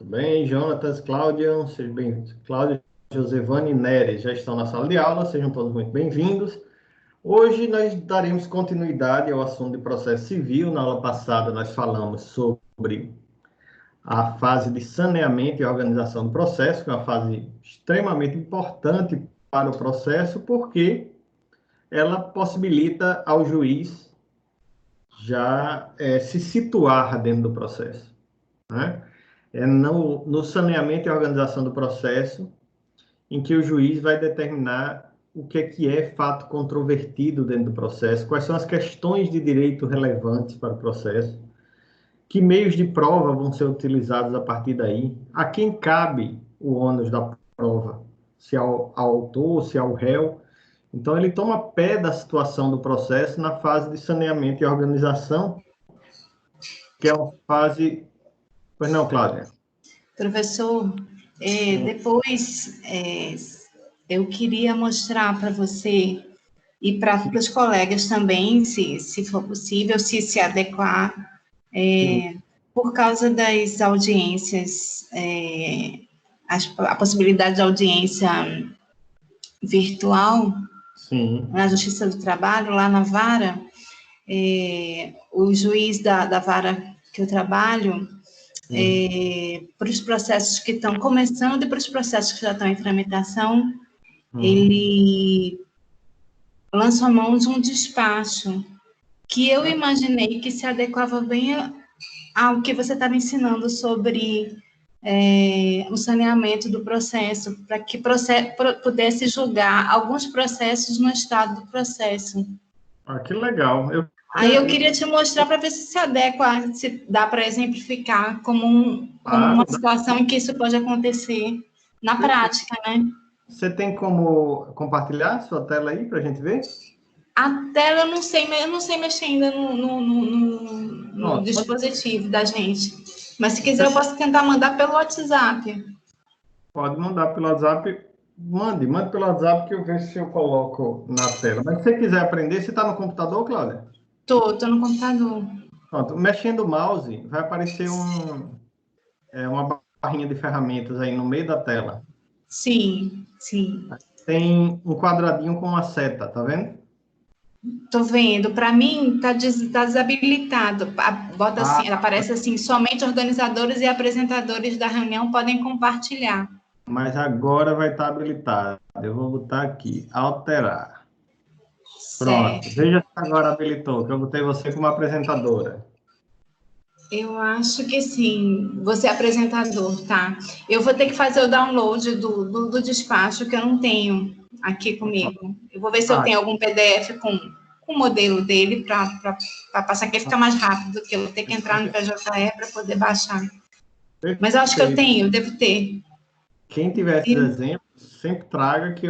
Tudo bem, Jonatas, Cláudia, sejam bem-vindos. Cláudia, Josevane e Neres já estão na sala de aula, sejam todos muito bem-vindos. Hoje nós daremos continuidade ao assunto de processo civil. Na aula passada nós falamos sobre a fase de saneamento e organização do processo, que é uma fase extremamente importante para o processo, porque ela possibilita ao juiz já se situar dentro do processo, né? É no saneamento e organização do processo em que o juiz vai determinar o que é fato controvertido dentro do processo, quais são as questões de direito relevantes para o processo, que meios de prova vão ser utilizados a partir daí, a quem cabe o ônus da prova, se ao autor, se ao réu. Então, ele toma pé da situação do processo na fase de saneamento e organização, que é uma fase... Pois não, Cláudia? Professor, depois eu queria mostrar para você e para os colegas também, se for possível, se adequar, por causa das audiências, a possibilidade de audiência virtual. Sim. Na Justiça do Trabalho, lá na vara, o juiz da vara que eu trabalho, para os processos que estão começando e para os processos que já estão em tramitação, ele lançou a mão de um despacho que eu imaginei que se adequava bem ao que você estava ensinando sobre o saneamento do processo, para que pudesse julgar alguns processos no estado do processo. Ah, que legal. Aí eu queria te mostrar para ver se adequa, se dá para exemplificar como uma situação em que isso pode acontecer na prática, né? Você tem como compartilhar sua tela aí para a gente ver? A tela eu não sei mexer ainda no dispositivo da gente. Mas se quiser eu posso tentar mandar pelo WhatsApp. Pode mandar pelo WhatsApp. Mande pelo WhatsApp que eu vejo se eu coloco na tela. Mas se você quiser aprender, você está no computador, Cláudia? Tô no computador. Pronto, mexendo o mouse, vai aparecer uma barrinha de ferramentas aí no meio da tela. Sim. Tem um quadradinho com uma seta, tá vendo? Tô vendo. Para mim, tá desabilitado. Bota assim, aparece assim, somente organizadores e apresentadores da reunião podem compartilhar. Mas agora vai estar habilitado. Eu vou botar aqui, alterar. Pronto, veja se agora habilitou, que eu botei você como apresentadora. Eu acho que sim, você é apresentador, tá? Eu vou ter que fazer o download do despacho, que eu não tenho aqui comigo. Eu vou ver se eu tenho algum PDF com o modelo dele para passar aqui, fica mais rápido, que eu vou ter que entrar no PJE para poder baixar. Mas eu acho que eu tenho, eu devo ter. Quem tiver esses exemplos, sempre traga que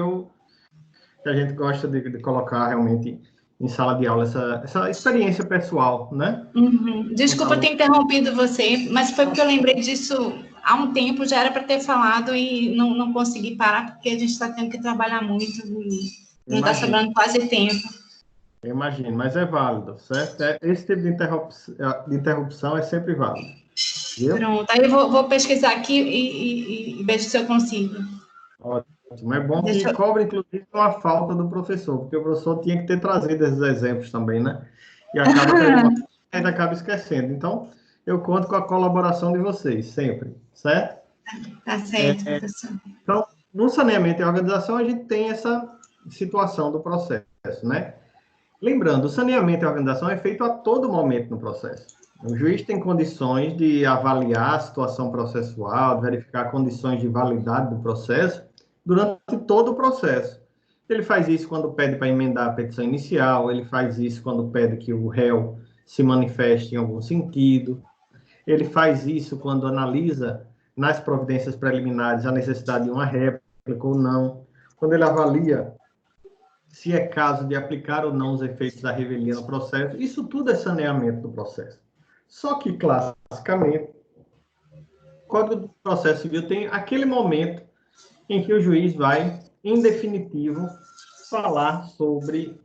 a gente gosta de colocar realmente em sala de aula essa experiência pessoal, né? Desculpa ter interrompido você, mas foi porque eu lembrei disso há um tempo, já era para ter falado e não consegui parar, porque a gente está tendo que trabalhar muito e não está sobrando quase tempo. Eu imagino, mas é válido, certo? Esse tipo de interrupção é sempre válido. Viu? Pronto, aí eu vou pesquisar aqui e vejo se eu consigo. Ótimo, é bom que cobre, inclusive, uma falta do professor, porque o professor tinha que ter trazido esses exemplos também, né? E acaba que ainda acaba esquecendo. Então, eu conto com a colaboração de vocês, sempre, certo? Tá certo, professor. Então, no saneamento e organização, a gente tem essa situação do processo, né? Lembrando, o saneamento e organização é feito a todo momento no processo. O juiz tem condições de avaliar a situação processual, de verificar condições de validade do processo durante todo o processo. Ele faz isso quando pede para emendar a petição inicial, ele faz isso quando pede que o réu se manifeste em algum sentido, ele faz isso quando analisa nas providências preliminares a necessidade de uma réplica ou não, quando ele avalia se é caso de aplicar ou não os efeitos da revelia no processo. Isso tudo é saneamento do processo. Só que, classicamente, o Código do Processo Civil tem aquele momento em que o juiz vai, em definitivo, falar sobre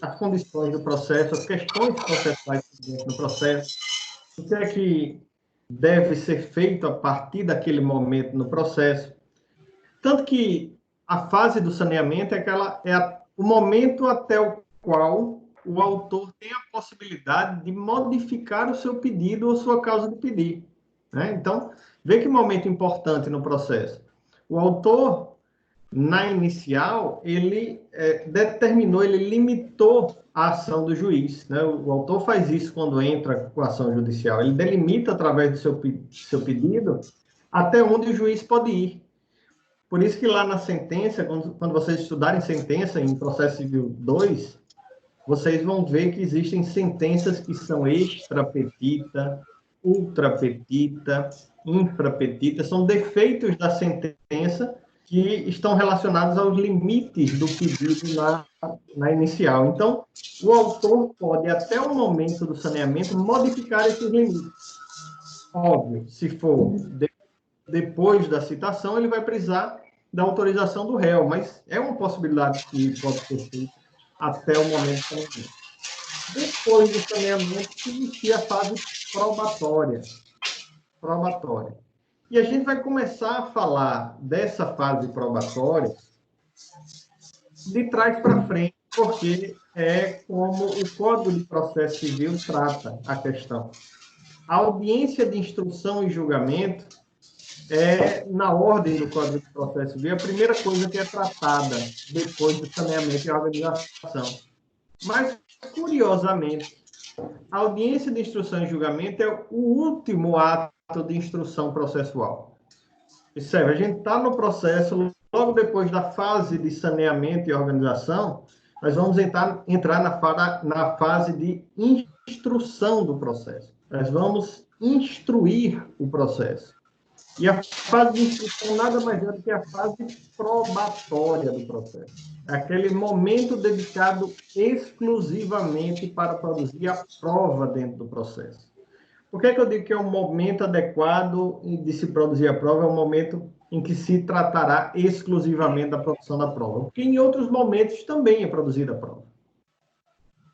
as condições do processo, as questões processuais no processo, o que é que deve ser feito a partir daquele momento no processo. Tanto que a fase do saneamento o momento até o qual o autor tem a possibilidade de modificar o seu pedido ou sua causa de pedir, né? Então, vê que momento importante no processo. O autor, na inicial, ele determinou, ele limitou a ação do juiz, né? O autor faz isso quando entra com a ação judicial. Ele delimita, através do seu pedido, até onde o juiz pode ir. Por isso que lá na sentença, quando vocês estudarem sentença em processo civil 2, vocês vão ver que existem sentenças que são extra petita, ultra petita, infra petita, são defeitos da sentença que estão relacionados aos limites do pedido na inicial. Então, o autor pode, até o momento do saneamento, modificar esses limites. Óbvio, se for depois da citação, ele vai precisar da autorização do réu, mas é uma possibilidade que pode ser feita até o momento do saneamento. Depois do saneamento, existia a fase probatória. E a gente vai começar a falar dessa fase probatória de trás para frente, porque é como o Código de Processo Civil trata a questão. A audiência de instrução e julgamento na ordem do Código de Processo Civil, a primeira coisa que é tratada depois do saneamento e organização. Mas, curiosamente, a audiência de instrução e julgamento é o último ato de instrução processual. Observe, a gente está no processo, logo depois da fase de saneamento e organização, nós vamos entrar na fase de instrução do processo. Nós vamos instruir o processo. E a fase de instrução nada mais é do que a fase probatória do processo. É aquele momento dedicado exclusivamente para produzir a prova dentro do processo. Por que eu digo que é um momento adequado de se produzir a prova? É um momento em que se tratará exclusivamente da produção da prova. Porque em outros momentos também é produzida a prova.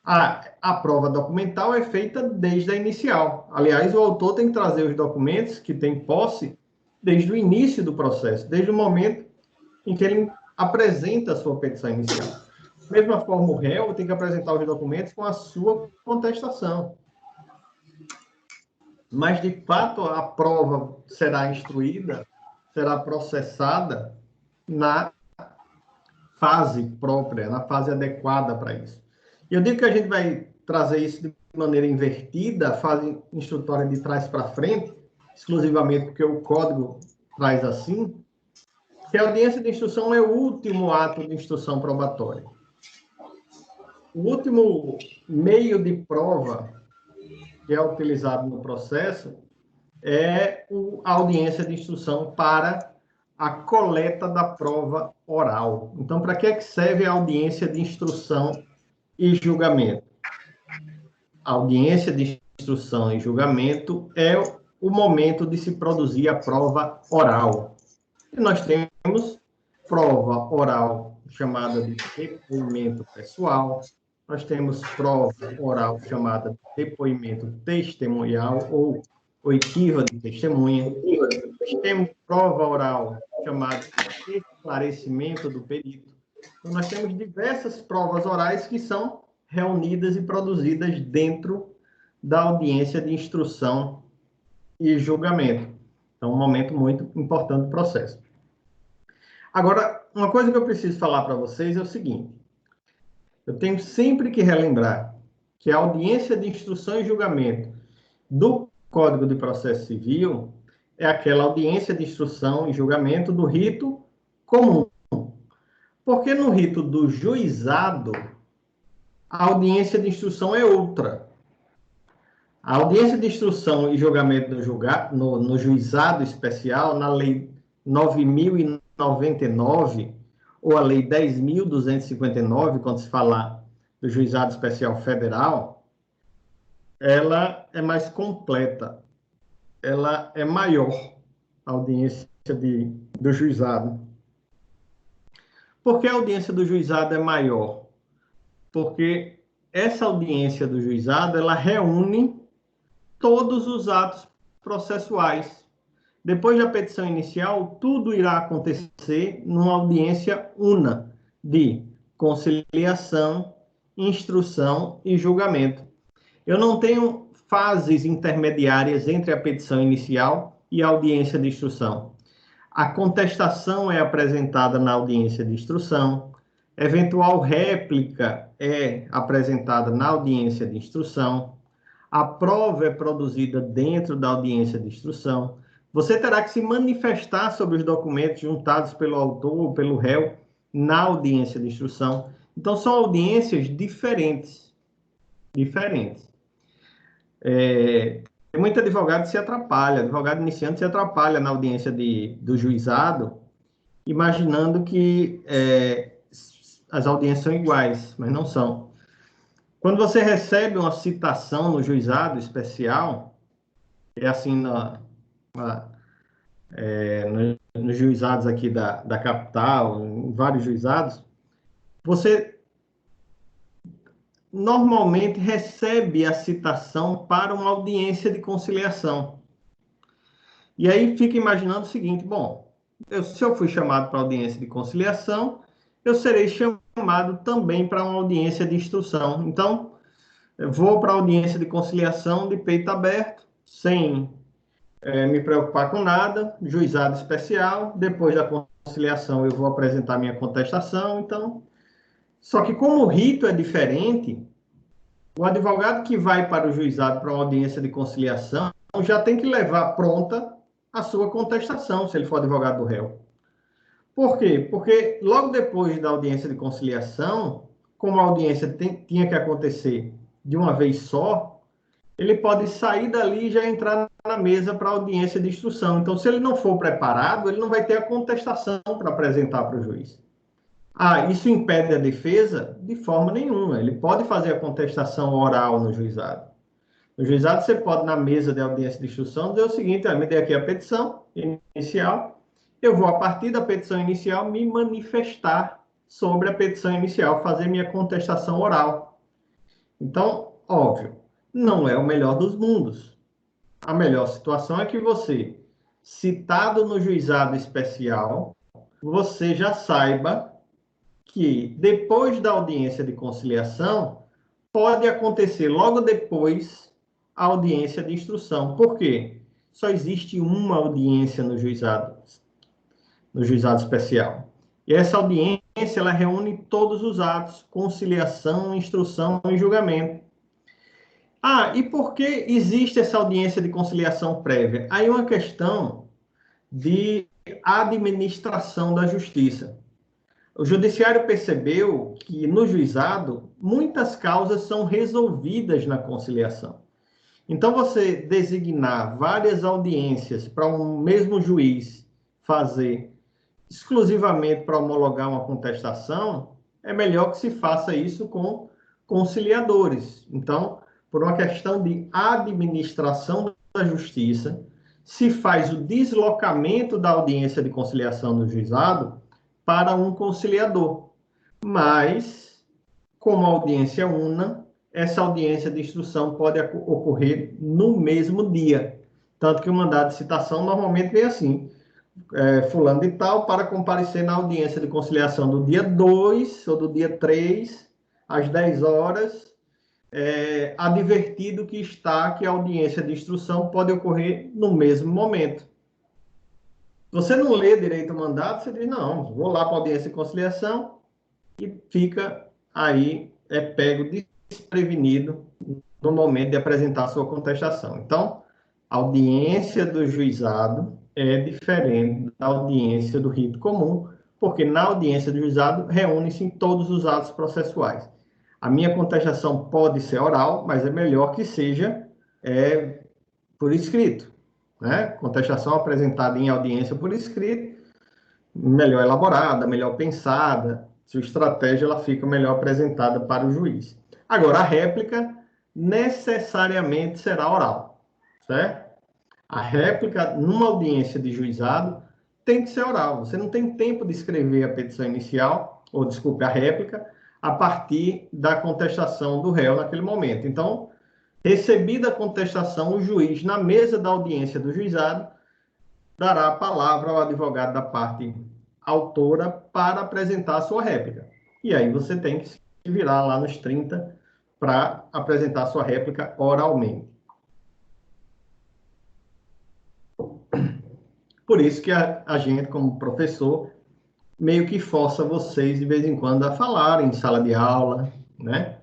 A prova documental é feita desde a inicial. Aliás, o autor tem que trazer os documentos que tem posse desde o início do processo, desde o momento em que ele apresenta a sua petição inicial. Da mesma forma, o réu tem que apresentar os documentos com a sua contestação. Mas, de fato, a prova será instruída, será processada na fase própria, na fase adequada para isso. E eu digo que a gente vai trazer isso de maneira invertida, a fase instrutória de trás para frente, exclusivamente porque o código traz assim, que a audiência de instrução é o último ato de instrução probatória. O último meio de prova que é utilizado no processo é a audiência de instrução para a coleta da prova oral. Então, para que serve a audiência de instrução e julgamento? A audiência de instrução e julgamento é o momento de se produzir a prova oral. E nós temos prova oral chamada de depoimento pessoal, nós temos prova oral chamada de depoimento testemunhal ou oitiva de testemunha, nós temos prova oral chamada de esclarecimento do perito. Então, nós temos diversas provas orais que são reunidas e produzidas dentro da audiência de instrução e julgamento. Então, um momento muito importante do processo. Agora, uma coisa que eu preciso falar para vocês é o seguinte. Eu tenho sempre que relembrar que a audiência de instrução e julgamento do Código de Processo Civil é aquela audiência de instrução e julgamento do rito comum. Porque no rito do juizado, a audiência de instrução é outra. A audiência de instrução e julgamento no juizado especial, na Lei 9.099, ou a Lei 10.259, quando se fala do juizado especial federal, ela é mais completa. Ela é maior, a audiência do juizado. Por que a audiência do juizado é maior? Porque essa audiência do juizado, ela reúne todos os atos processuais. Depois da petição inicial, tudo irá acontecer numa audiência una de conciliação, instrução e julgamento. Eu não tenho fases intermediárias entre a petição inicial e a audiência de instrução. A contestação é apresentada na audiência de instrução, eventual réplica é apresentada na audiência de instrução, a prova é produzida dentro da audiência de instrução. Você terá que se manifestar sobre os documentos juntados pelo autor ou pelo réu na audiência de instrução. Então, são audiências diferentes. Tem muito advogado que se atrapalha, advogado iniciante se atrapalha na audiência do juizado, imaginando que as audiências são iguais, mas não são. Quando você recebe uma citação no juizado especial, é assim nos juizados aqui da capital, em vários juizados, você normalmente recebe a citação para uma audiência de conciliação. E aí fica imaginando o seguinte, bom, se eu fui chamado para audiência de conciliação, eu serei chamado também para uma audiência de instrução. Então, eu vou para a audiência de conciliação de peito aberto, sem me preocupar com nada, juizado especial, depois da conciliação eu vou apresentar minha contestação, então... Só que como o rito é diferente, o advogado que vai para o juizado para uma audiência de conciliação já tem que levar pronta a sua contestação, se ele for advogado do réu. Por quê? Porque logo depois da audiência de conciliação, como a audiência tinha que acontecer de uma vez só, ele pode sair dali e já entrar na mesa para a audiência de instrução. Então, se ele não for preparado, ele não vai ter a contestação para apresentar para o juiz. Isso impede a defesa? De forma nenhuma. Ele pode fazer a contestação oral no juizado. No juizado, você pode, na mesa de audiência de instrução, dizer o seguinte, me dê aqui a petição inicial, eu vou, a partir da petição inicial, me manifestar sobre a petição inicial, fazer minha contestação oral. Então, óbvio, não é o melhor dos mundos. A melhor situação é que você, citado no juizado especial, você já saiba que depois da audiência de conciliação, pode acontecer logo depois a audiência de instrução. Por quê? Só existe uma audiência no juizado especial. E essa audiência, ela reúne todos os atos, conciliação, instrução e julgamento. E por que existe essa audiência de conciliação prévia? Aí uma questão de administração da justiça. O judiciário percebeu que, no juizado, muitas causas são resolvidas na conciliação. Então, você designar várias audiências para um mesmo juiz fazer exclusivamente para homologar uma contestação, é melhor que se faça isso com conciliadores. Então, por uma questão de administração da justiça, se faz o deslocamento da audiência de conciliação no juizado para um conciliador. Mas, como a audiência una, essa audiência de instrução pode ocorrer no mesmo dia. Tanto que o mandado de citação normalmente vem assim, fulano de tal, para comparecer na audiência de conciliação do dia 2 ou do dia 3, às 10 horas, advertido que está que a audiência de instrução pode ocorrer no mesmo momento. Você não lê direito o mandado, você diz, não, vou lá para a audiência de conciliação e fica aí, pego desprevenido no momento de apresentar a sua contestação. Então, a audiência do juizado é diferente da audiência do rito comum, porque na audiência do juizado reúne-se todos os atos processuais. A minha contestação pode ser oral, mas é melhor que seja por escrito. Né? Contestação apresentada em audiência por escrito, melhor elaborada, melhor pensada, sua estratégia ela fica melhor apresentada para o juiz. Agora, a réplica necessariamente será oral, certo? A réplica numa audiência de juizado tem que ser oral. Você não tem tempo de escrever a petição inicial, ou desculpe, a réplica, a partir da contestação do réu naquele momento. Então, Recebida a contestação, o juiz, na mesa da audiência do juizado, dará a palavra ao advogado da parte autora para apresentar a sua réplica. E aí você tem que se virar lá nos 30 para apresentar a sua réplica oralmente. Por isso que a gente, como professor, meio que força vocês, de vez em quando, a falarem em sala de aula, né?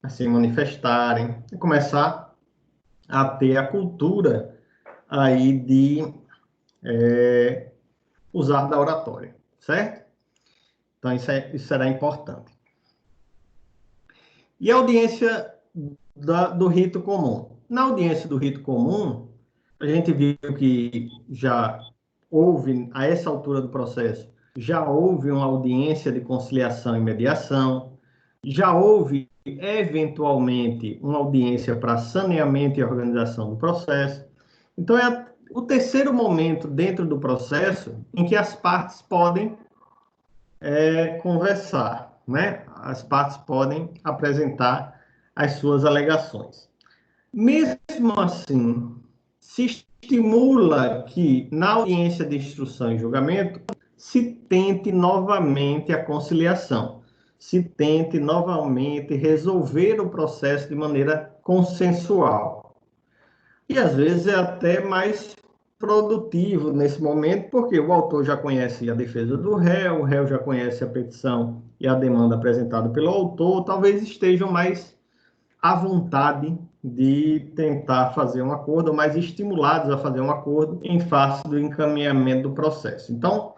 A se manifestarem, e começar a ter a cultura aí de usar da oratória, certo? Então, isso será importante. E a audiência do rito comum? Na audiência do rito comum, a gente viu que já houve, a essa altura do processo, já houve uma audiência de conciliação e mediação, já houve, eventualmente, uma audiência para saneamento e organização do processo. Então, é o terceiro momento dentro do processo em que as partes podem conversar, né? As partes podem apresentar as suas alegações. Mesmo assim, se estimula que, na audiência de instrução e julgamento, se tente novamente a conciliação, se tente novamente resolver o processo de maneira consensual. E, às vezes, é até mais produtivo nesse momento, porque o autor já conhece a defesa do réu, o réu já conhece a petição e a demanda apresentada pelo autor, talvez estejam mais à vontade de tentar fazer um acordo, ou mais estimulados a fazer um acordo em face do encaminhamento do processo. Então,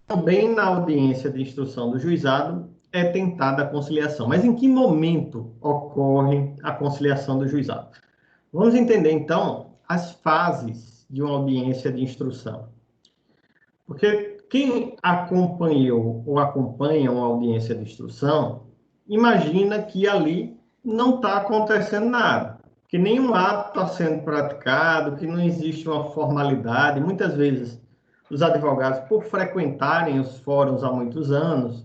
também na audiência de instrução do juizado é tentada a conciliação. Mas em que momento ocorre a conciliação do juizado? Vamos entender, então, as fases de uma audiência de instrução. Porque quem acompanhou ou acompanha uma audiência de instrução, imagina que ali não está acontecendo nada, que nenhum ato está sendo praticado, que não existe uma formalidade. Muitas vezes, os advogados, por frequentarem os fóruns há muitos anos,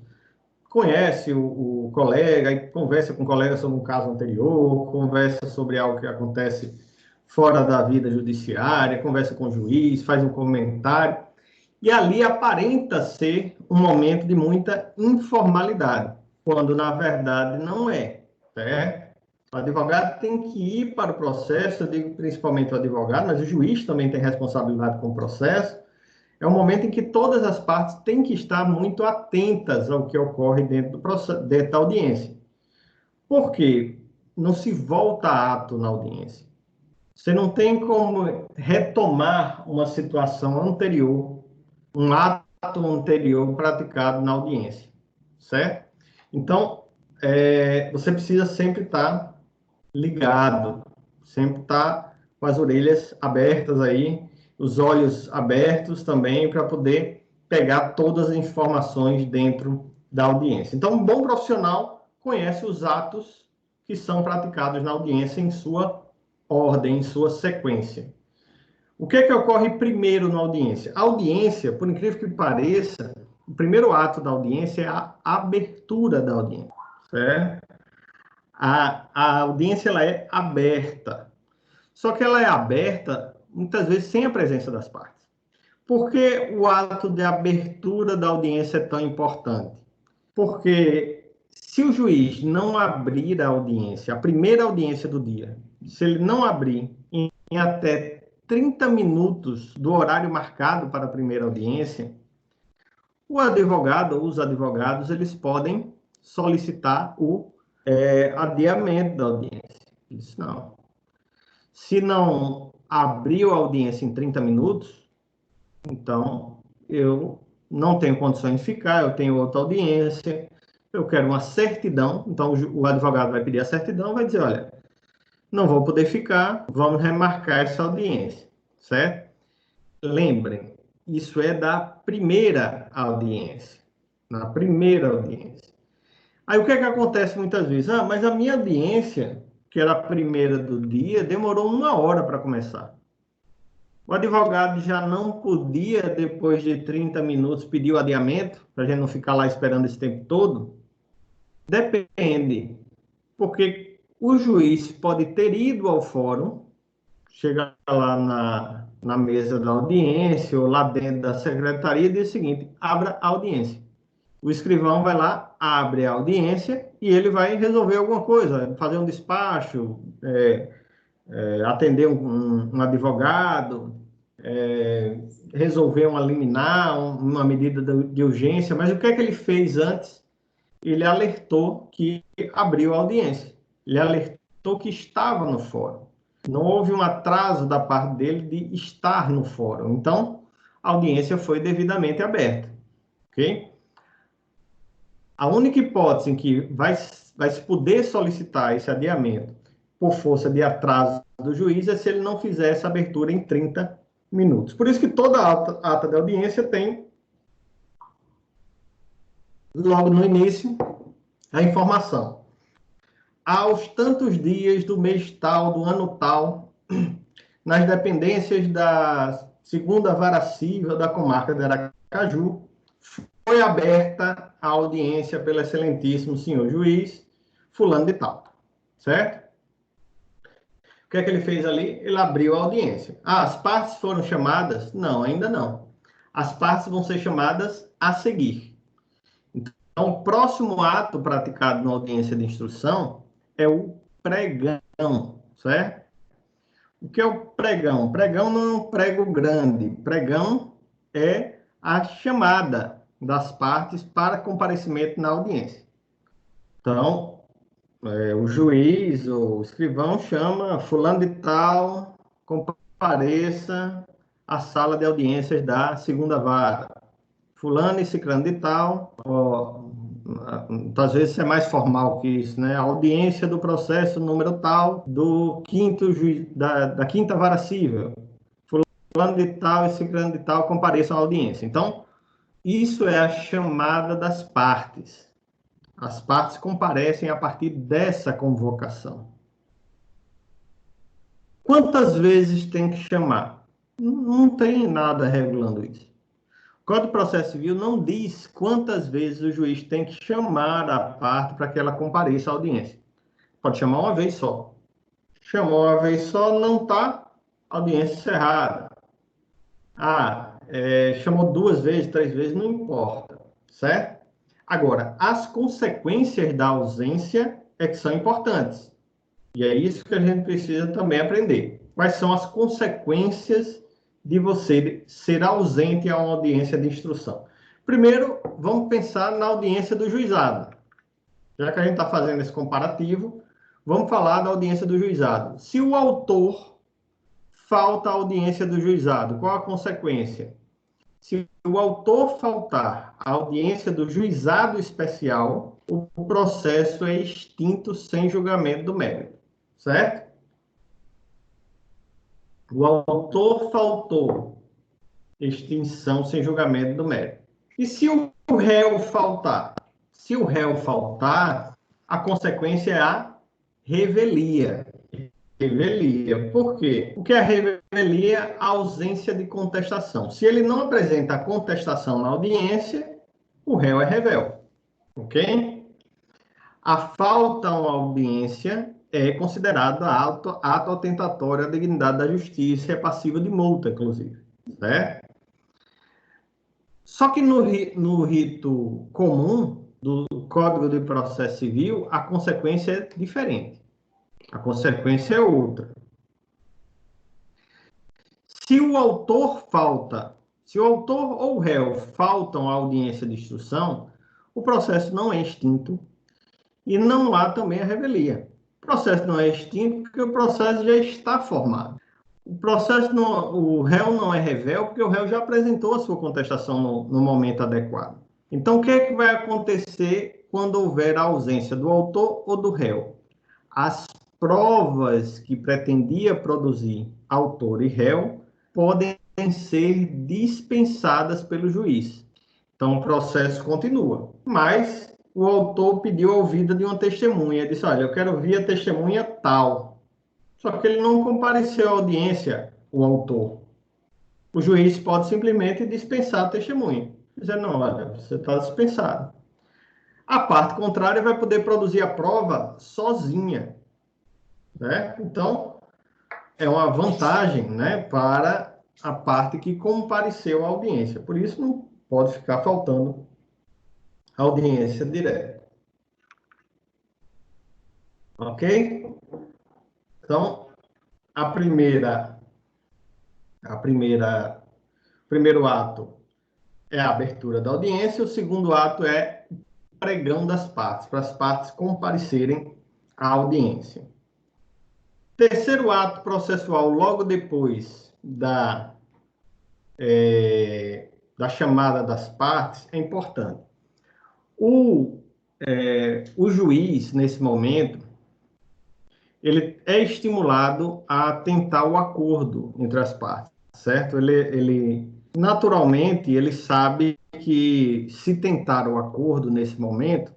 conhece o colega e conversa com o colega sobre um caso anterior, conversa sobre algo que acontece fora da vida judiciária, conversa com o juiz, faz um comentário, e ali aparenta ser um momento de muita informalidade, quando na verdade não é, certo? O advogado tem que ir para o processo, eu digo principalmente o advogado, mas o juiz também tem responsabilidade com o processo. É um momento em que todas as partes têm que estar muito atentas ao que ocorre dentro do processo, dentro da audiência. Por quê? Não se volta a ato na audiência. Você não tem como retomar uma situação anterior, um ato anterior praticado na audiência, certo? Então, você precisa sempre estar ligado, sempre estar com as orelhas abertas aí, os olhos abertos também, para poder pegar todas as informações dentro da audiência. Então, um bom profissional conhece os atos que são praticados na audiência em sua ordem, em sua sequência. O que é que ocorre primeiro na audiência? A audiência, por incrível que pareça, o primeiro ato da audiência é a abertura da audiência, certo? A audiência ela é aberta, só que ela é aberta muitas vezes sem a presença das partes. Por que o ato de abertura da audiência é tão importante? Porque se o juiz não abrir a audiência, a primeira audiência do dia, se ele não abrir em até 30 minutos do horário marcado para a primeira audiência, o advogado ou os advogados eles podem solicitar o adiamento da audiência. Isso não. Se não abriu a audiência em 30 minutos, então eu não tenho condições de ficar, eu tenho outra audiência, eu quero uma certidão, então o advogado vai pedir a certidão, vai dizer, olha, não vou poder ficar, vamos remarcar essa audiência, certo? Lembrem, isso é da primeira audiência, na primeira audiência. Aí o que é que acontece muitas vezes? Ah, mas a minha audiência, que era a primeira do dia, demorou 1 hora para começar. O advogado já não podia, depois de 30 minutos, pedir o adiamento, para a gente não ficar lá esperando esse tempo todo? Depende. Porque O juiz pode ter ido ao fórum, chegar lá na mesa da audiência ou lá dentro da secretaria e diz o seguinte: abra a audiência. O escrivão vai lá, abre a audiência e ele vai resolver alguma coisa, fazer um despacho, atender um advogado, resolver uma liminar, uma medida de urgência. Mas o que é que ele fez antes? Ele alertou que abriu a audiência. Ele alertou que estava no fórum. Não houve um atraso da parte dele de estar no fórum. Então, a audiência foi devidamente aberta. Ok? A única hipótese em que vai se poder solicitar esse adiamento por força de atraso do juiz é se ele não fizer essa abertura em 30 minutos. Por isso que toda ata de audiência tem, logo no início, a informação. Aos tantos dias do mês tal, do ano tal, nas dependências da segunda vara civil da comarca de Aracaju, foi aberta a audiência pelo excelentíssimo senhor juiz, fulano de tal, certo? O que é que ele fez ali? Ele abriu a audiência. As partes foram chamadas? Não, ainda não. As partes vão ser chamadas a seguir. Então, o próximo ato praticado na audiência de instrução é o pregão, certo? O que é o pregão? Pregão não é um prego grande. Pregão é a chamada das partes para comparecimento na audiência. Então, o juiz ou o escrivão chama fulano de tal, compareça à sala de audiências da segunda vara. Fulano e ciclano de tal, às vezes é mais formal que isso, né? A audiência do processo número tal do quinto juiz, da quinta vara civil. Fulano de tal e ciclano de tal compareçam à audiência. Então, isso é a chamada das partes. As partes comparecem a partir dessa convocação. Quantas vezes tem que chamar? Não tem nada regulando isso. O Código de Processo Civil não diz quantas vezes o juiz tem que chamar a parte para que ela compareça à audiência. Pode chamar uma vez só. Chamou uma vez só, não está, audiência encerrada. Chamou 2 vezes, 3 vezes, não importa, certo? Agora, as consequências da ausência é que são importantes. E é isso que a gente precisa também aprender. Quais são as consequências de você ser ausente a uma audiência de instrução? Primeiro, vamos pensar na audiência do juizado. Já que a gente está fazendo esse comparativo, vamos falar da audiência do juizado. Se o autor falta a audiência do juizado, qual a consequência? Se o autor faltar a audiência do juizado especial, o processo é extinto sem julgamento do mérito, certo? O autor faltou, extinção sem julgamento do mérito. E se o réu faltar? Se o réu faltar, a consequência é a revelia. Revelia. Por quê? O que é revelia? A ausência de contestação. Se ele não apresenta a contestação na audiência, o réu é revel. Ok? A falta a uma audiência é considerada ato atentatório à dignidade da justiça e é passivo de multa, inclusive. Certo? Só que no rito comum do Código de Processo Civil, a consequência é diferente. A consequência é outra. Se o autor ou o réu faltam à audiência de instrução, o processo não é extinto e não há também a revelia. O processo não é extinto porque o processo já está formado. O réu não é revel porque o réu já apresentou a sua contestação no momento adequado. Então, o que é que vai acontecer quando houver a ausência do autor ou do réu? As provas que pretendia produzir autor e réu podem ser dispensadas pelo juiz. Então, o processo continua. Mas o autor pediu a ouvida de uma testemunha. Ele disse, olha, eu quero ouvir a testemunha tal. Só que ele não compareceu à audiência, o autor. O juiz pode simplesmente dispensar a testemunha. Dizer, não, olha, você está dispensado. A parte contrária vai poder produzir a prova sozinha. né? Então, é uma vantagem, né, para a parte que compareceu à audiência. Por isso, não pode ficar faltando audiência direta. Ok? Então, a primeiro ato é a abertura da audiência, o segundo ato é pregão das partes, para as partes comparecerem à audiência. Terceiro ato processual, logo depois da chamada das partes, é importante. O juiz, nesse momento, ele é estimulado a tentar o acordo entre as partes, certo? Naturalmente, ele sabe que se tentar o acordo nesse momento,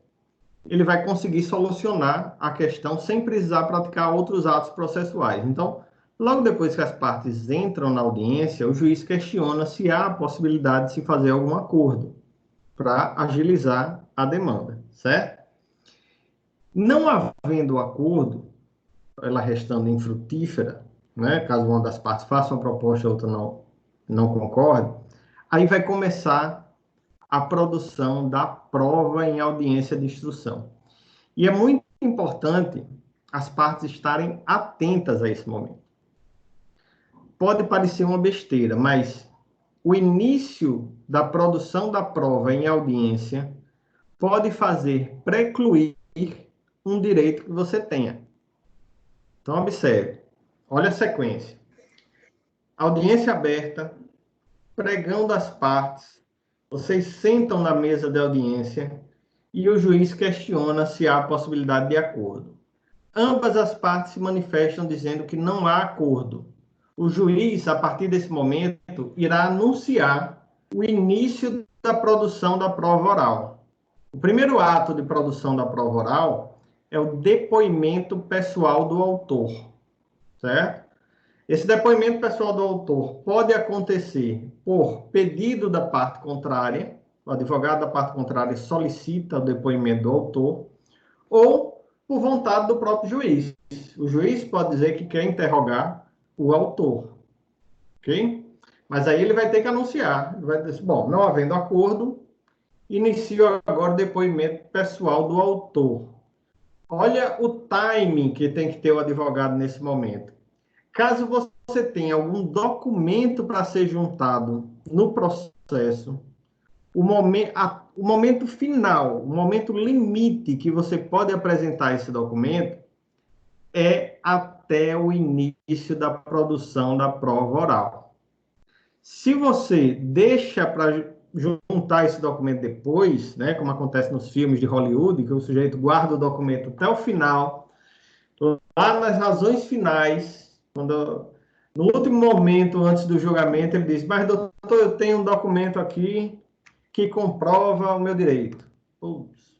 ele vai conseguir solucionar a questão sem precisar praticar outros atos processuais. Então, logo depois que as partes entram na audiência, o juiz questiona se há a possibilidade de se fazer algum acordo para agilizar a demanda, certo? Não havendo acordo, ela restando infrutífera, né, caso uma das partes faça uma proposta e a outra não concorde, aí vai começar a produção da prova em audiência de instrução. E é muito importante as partes estarem atentas a esse momento. Pode parecer uma besteira, mas o início da produção da prova em audiência pode fazer precluir um direito que você tenha. Então, observe. Olha a sequência. Audiência aberta, pregão das partes, vocês sentam na mesa de audiência e o juiz questiona se há possibilidade de acordo. Ambas as partes se manifestam dizendo que não há acordo. O juiz, a partir desse momento, irá anunciar o início da produção da prova oral. O primeiro ato de produção da prova oral é o depoimento pessoal do autor, certo? Esse depoimento pessoal do autor pode acontecer por pedido da parte contrária, o advogado da parte contrária solicita o depoimento do autor, ou por vontade do próprio juiz. O juiz pode dizer que quer interrogar o autor, ok? Mas aí ele vai ter que anunciar, ele vai dizer, bom, não havendo acordo, inicio agora o depoimento pessoal do autor. Olha o timing que tem que ter o advogado nesse momento. Caso você tenha algum documento para ser juntado no processo, o momento final, o momento limite que você pode apresentar esse documento é até o início da produção da prova oral. Se você deixa para juntar esse documento depois, né, como acontece nos filmes de Hollywood, que o sujeito guarda o documento até o final, lá nas razões finais, no último momento antes do julgamento, ele diz, mas doutor, eu tenho um documento aqui que comprova o meu direito. Putz,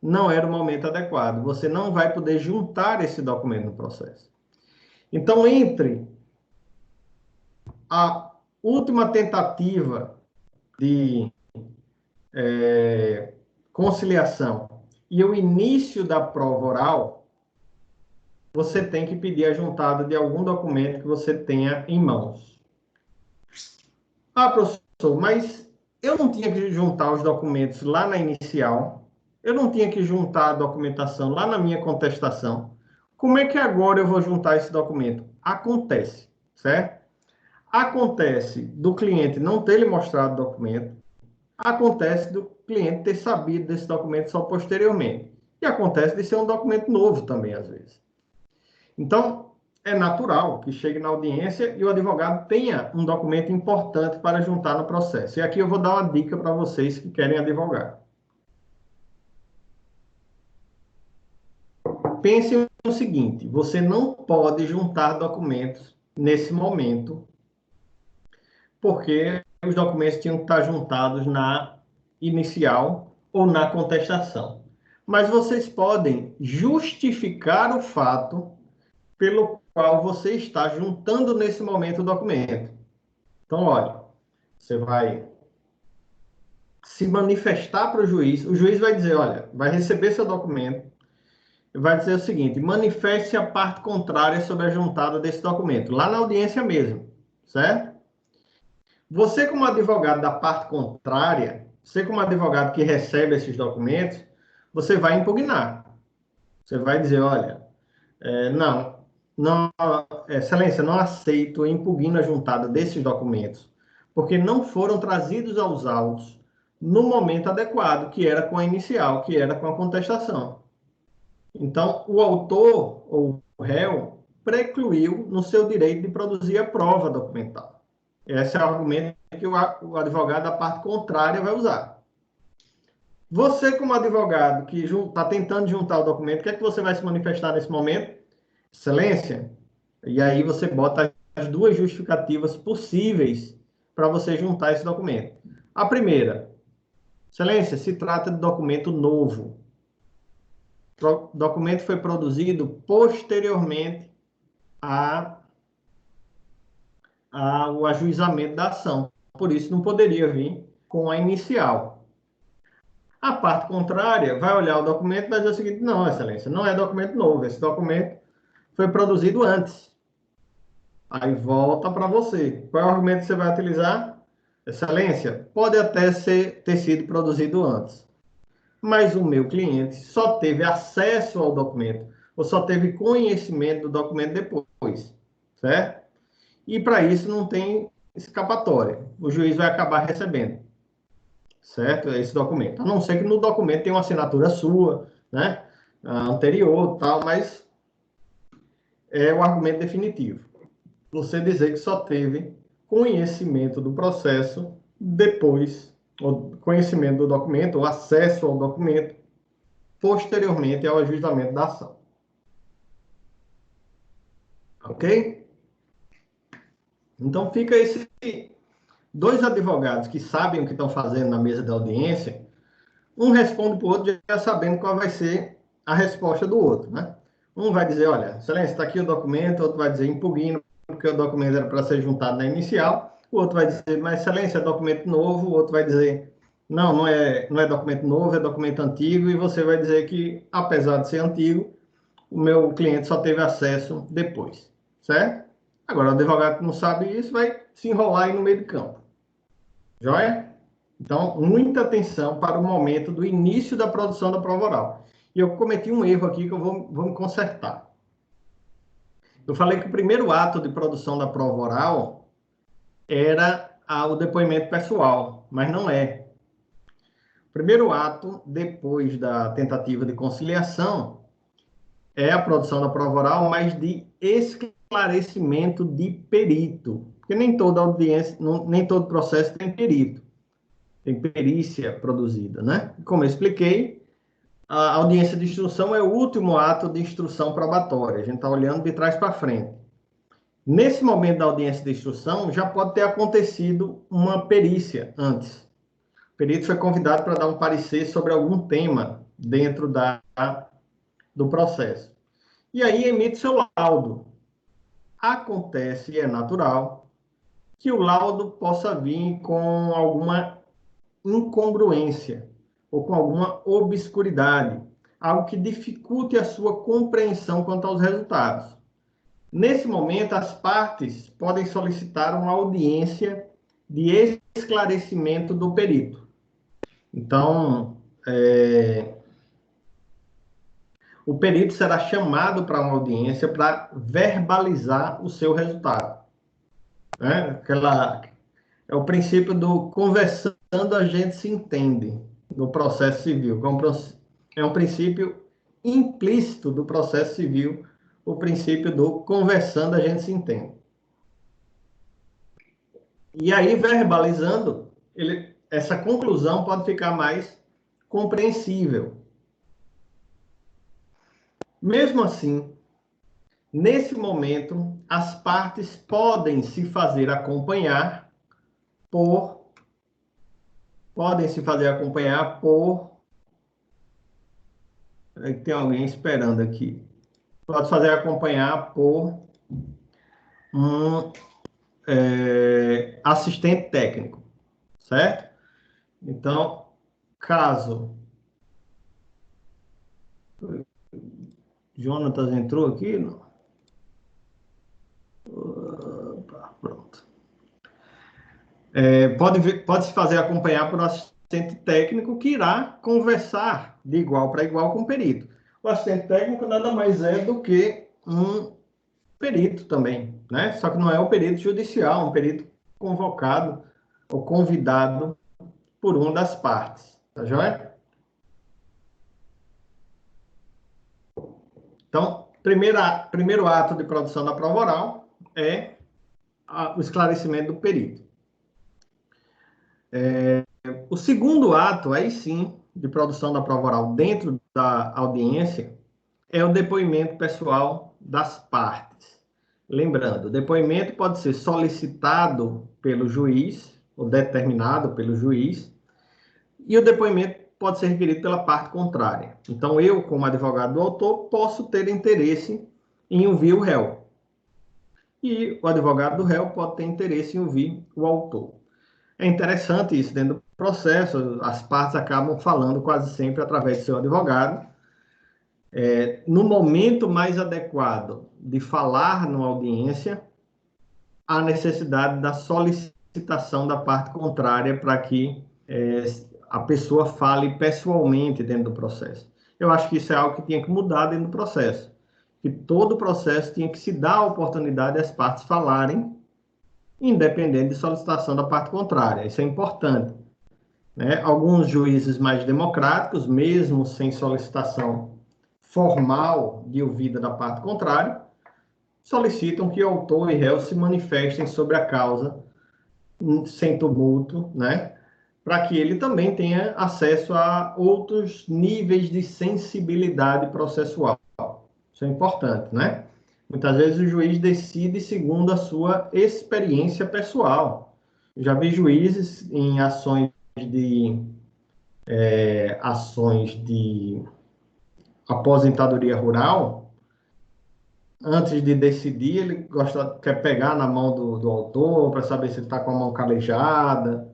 não era o momento adequado. Você não vai poder juntar esse documento no processo. Então, entre a última tentativa de conciliação e o início da prova oral, você tem que pedir a juntada de algum documento que você tenha em mãos. Ah, professor, mas eu não tinha que juntar os documentos lá na inicial, eu não tinha que juntar a documentação lá na minha contestação. Como é que agora eu vou juntar esse documento? Acontece, certo? Acontece do cliente não ter lhe mostrado o documento, acontece do cliente ter sabido desse documento só posteriormente. E acontece de ser um documento novo também, às vezes. Então, é natural que chegue na audiência e o advogado tenha um documento importante para juntar no processo. E aqui eu vou dar uma dica para vocês que querem advogar. Pense no seguinte, você não pode juntar documentos nesse momento, porque os documentos tinham que estar juntados na inicial ou na contestação. Mas vocês podem justificar o fato pelo qual você está juntando nesse momento o documento. Então, olha, você vai se manifestar para o juiz vai dizer, olha, vai receber seu documento, vai dizer o seguinte: manifeste a parte contrária sobre a juntada desse documento, lá na audiência mesmo, certo? Você, como advogado da parte contrária, você, como advogado que recebe esses documentos, você vai impugnar. Você vai dizer: olha, não, excelência, não aceito, impugno a juntada desses documentos, porque não foram trazidos aos autos no momento adequado, que era com a inicial, que era com a contestação. Então, o autor ou o réu precluiu no seu direito de produzir a prova documental. Esse é o argumento que o advogado da parte contrária vai usar. Você, como advogado que está tentando juntar o documento, o que é que você vai se manifestar nesse momento? Excelência. E aí você bota as duas justificativas possíveis para você juntar esse documento. A primeira: excelência, se trata de documento novo. O documento foi produzido posteriormente ao ajuizamento da ação. Por isso, não poderia vir com a inicial. A parte contrária vai olhar o documento e vai dizer o seguinte: não, excelência, não é documento novo. Esse documento foi produzido antes. Aí volta para você. Qual é o argumento que você vai utilizar? Excelência, pode até ter sido produzido antes, mas o meu cliente só teve acesso ao documento, ou só teve conhecimento do documento depois, certo? E para isso não tem escapatória. O juiz vai acabar recebendo, certo? Esse documento. A não ser que no documento tenha uma assinatura sua, né? Anterior, tal, mas é o argumento definitivo. Você dizer que só teve conhecimento do processo depois, ou conhecimento do documento, ou acesso ao documento, posteriormente ao ajuizamento da ação. Ok? Então, fica esse dois advogados que sabem o que estão fazendo na mesa da audiência, um responde para o outro já sabendo qual vai ser a resposta do outro, né? Um vai dizer: olha, excelência, está aqui o documento, outro vai dizer: impugno, porque o documento era para ser juntado na inicial, o outro vai dizer: mas excelência, é documento novo, o outro vai dizer: não é documento novo, é documento antigo, e você vai dizer que, apesar de ser antigo, o meu cliente só teve acesso depois, certo? Agora, o advogado que não sabe isso vai se enrolar aí no meio do campo. Joia? Então, muita atenção para o momento do início da produção da prova oral. E eu cometi um erro aqui que eu vou me consertar. Eu falei que o primeiro ato de produção da prova oral era o depoimento pessoal, mas não é. O primeiro ato, depois da tentativa de conciliação, é a produção da prova oral, mas de esclarecimento de perito. Porque nem toda audiência, nem todo processo tem perito. Tem perícia produzida, né? Como eu expliquei, a audiência de instrução é o último ato de instrução probatória. A gente está olhando de trás para frente. Nesse momento da audiência de instrução, já pode ter acontecido uma perícia antes. O perito foi convidado para dar um parecer sobre algum tema dentro do processo. E aí emite seu laudo. Acontece, e é natural, que o laudo possa vir com alguma incongruência ou com alguma obscuridade, algo que dificulte a sua compreensão quanto aos resultados. Nesse momento, as partes podem solicitar uma audiência de esclarecimento do perito. Então, o perito será chamado para uma audiência para verbalizar o seu resultado. Né? É o princípio do conversando a gente se entende no processo civil. É um princípio implícito do processo civil, o princípio do conversando a gente se entende. E aí, verbalizando, essa conclusão pode ficar mais compreensível. Mesmo assim, nesse momento, as partes podem se fazer acompanhar por tem alguém esperando aqui. Pode fazer acompanhar por um assistente técnico, certo? Então, caso Jonatas entrou aqui? Não. Opa, pronto. Pode se fazer acompanhar por um assistente técnico que irá conversar de igual para igual com o perito. O assistente técnico nada mais é do que um perito também, né? Só que não é o perito judicial, um perito convocado ou convidado por uma das partes, tá joia? Então, primeiro ato de produção da prova oral é o esclarecimento do perito. O segundo ato, aí sim, de produção da prova oral dentro da audiência, é o depoimento pessoal das partes. Lembrando, o depoimento pode ser solicitado pelo juiz, ou determinado pelo juiz, e o depoimento pode ser requerido pela parte contrária. Então, eu, como advogado do autor, posso ter interesse em ouvir o réu. E o advogado do réu pode ter interesse em ouvir o autor. É interessante isso dentro do processo, as partes acabam falando quase sempre através do seu advogado. No momento mais adequado de falar numa audiência, há necessidade da solicitação da parte contrária para que a pessoa fale pessoalmente dentro do processo. Eu acho que isso é algo que tinha que mudar dentro do processo. Que todo o processo tinha que se dar a oportunidade às partes falarem, independente de solicitação da parte contrária. Isso é importante, né? Alguns juízes mais democráticos, mesmo sem solicitação formal de ouvida da parte contrária, solicitam que o autor e réu se manifestem sobre a causa sem tumulto, né? Para que ele também tenha acesso a outros níveis de sensibilidade processual. Isso é importante, né? Muitas vezes o juiz decide segundo a sua experiência pessoal. Já vi juízes em ações de aposentadoria rural, antes de decidir, ele quer pegar na mão do autor para saber se ele está com a mão calejada,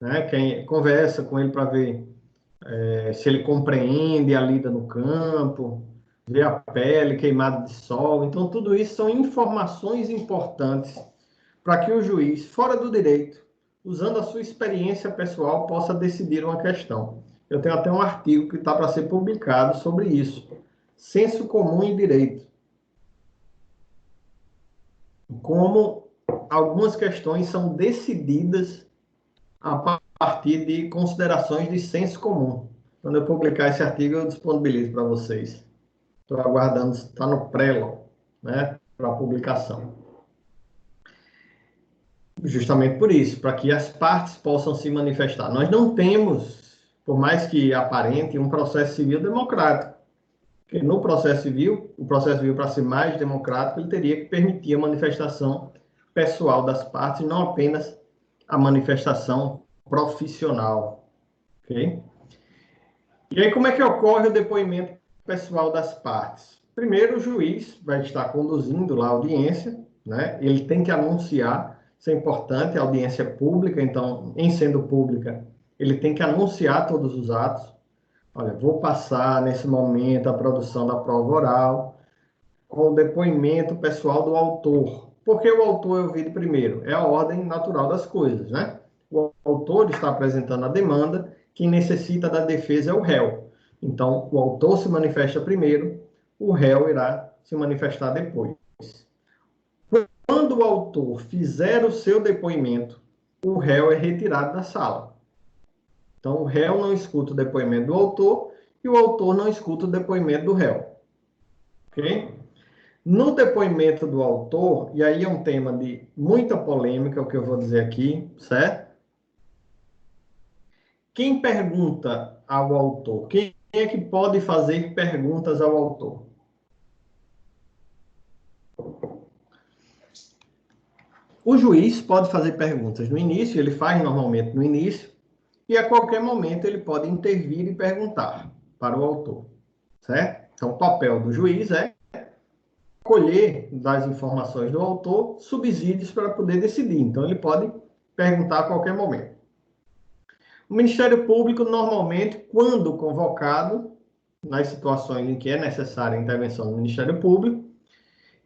né? Quem conversa com ele para ver se ele compreende a lida no campo, ver a pele queimada de sol. Então, tudo isso são informações importantes para que o juiz, fora do direito, usando a sua experiência pessoal, possa decidir uma questão. Eu tenho até um artigo que está para ser publicado sobre isso. Senso comum em direito. Como algumas questões são decididas a partir de considerações de senso comum. Quando eu publicar esse artigo, eu disponibilizo para vocês. Estou aguardando, está no prelo, né, para publicação. Justamente por isso, para que as partes possam se manifestar. Nós não temos, por mais que aparente, um processo civil democrático. Porque no processo civil, o processo civil, para ser mais democrático, ele teria que permitir a manifestação pessoal das partes, não apenas a manifestação profissional. Ok? E aí, como é que ocorre o depoimento pessoal das partes? Primeiro, o juiz vai estar conduzindo lá a audiência, né? Ele tem que anunciar, isso é importante, a audiência é pública, então, em sendo pública, ele tem que anunciar todos os atos. Olha, vou passar nesse momento a produção da prova oral com o depoimento pessoal do autor. Por que o autor é ouvido primeiro? É a ordem natural das coisas, né? O autor está apresentando a demanda, quem necessita da defesa é o réu. Então, o autor se manifesta primeiro, o réu irá se manifestar depois. Quando o autor fizer o seu depoimento, o réu é retirado da sala. Então, o réu não escuta o depoimento do autor e o autor não escuta o depoimento do réu. Ok? No depoimento do autor, e aí é um tema de muita polêmica, o que eu vou dizer aqui, certo? Quem pergunta ao autor? Quem é que pode fazer perguntas ao autor? O juiz pode fazer perguntas no início, ele faz normalmente no início, e a qualquer momento ele pode intervir e perguntar para o autor, certo? Então, o papel do juiz é colher das informações do autor subsídios para poder decidir. Então, ele pode perguntar a qualquer momento. O Ministério Público, normalmente, quando convocado, nas situações em que é necessária a intervenção do Ministério Público,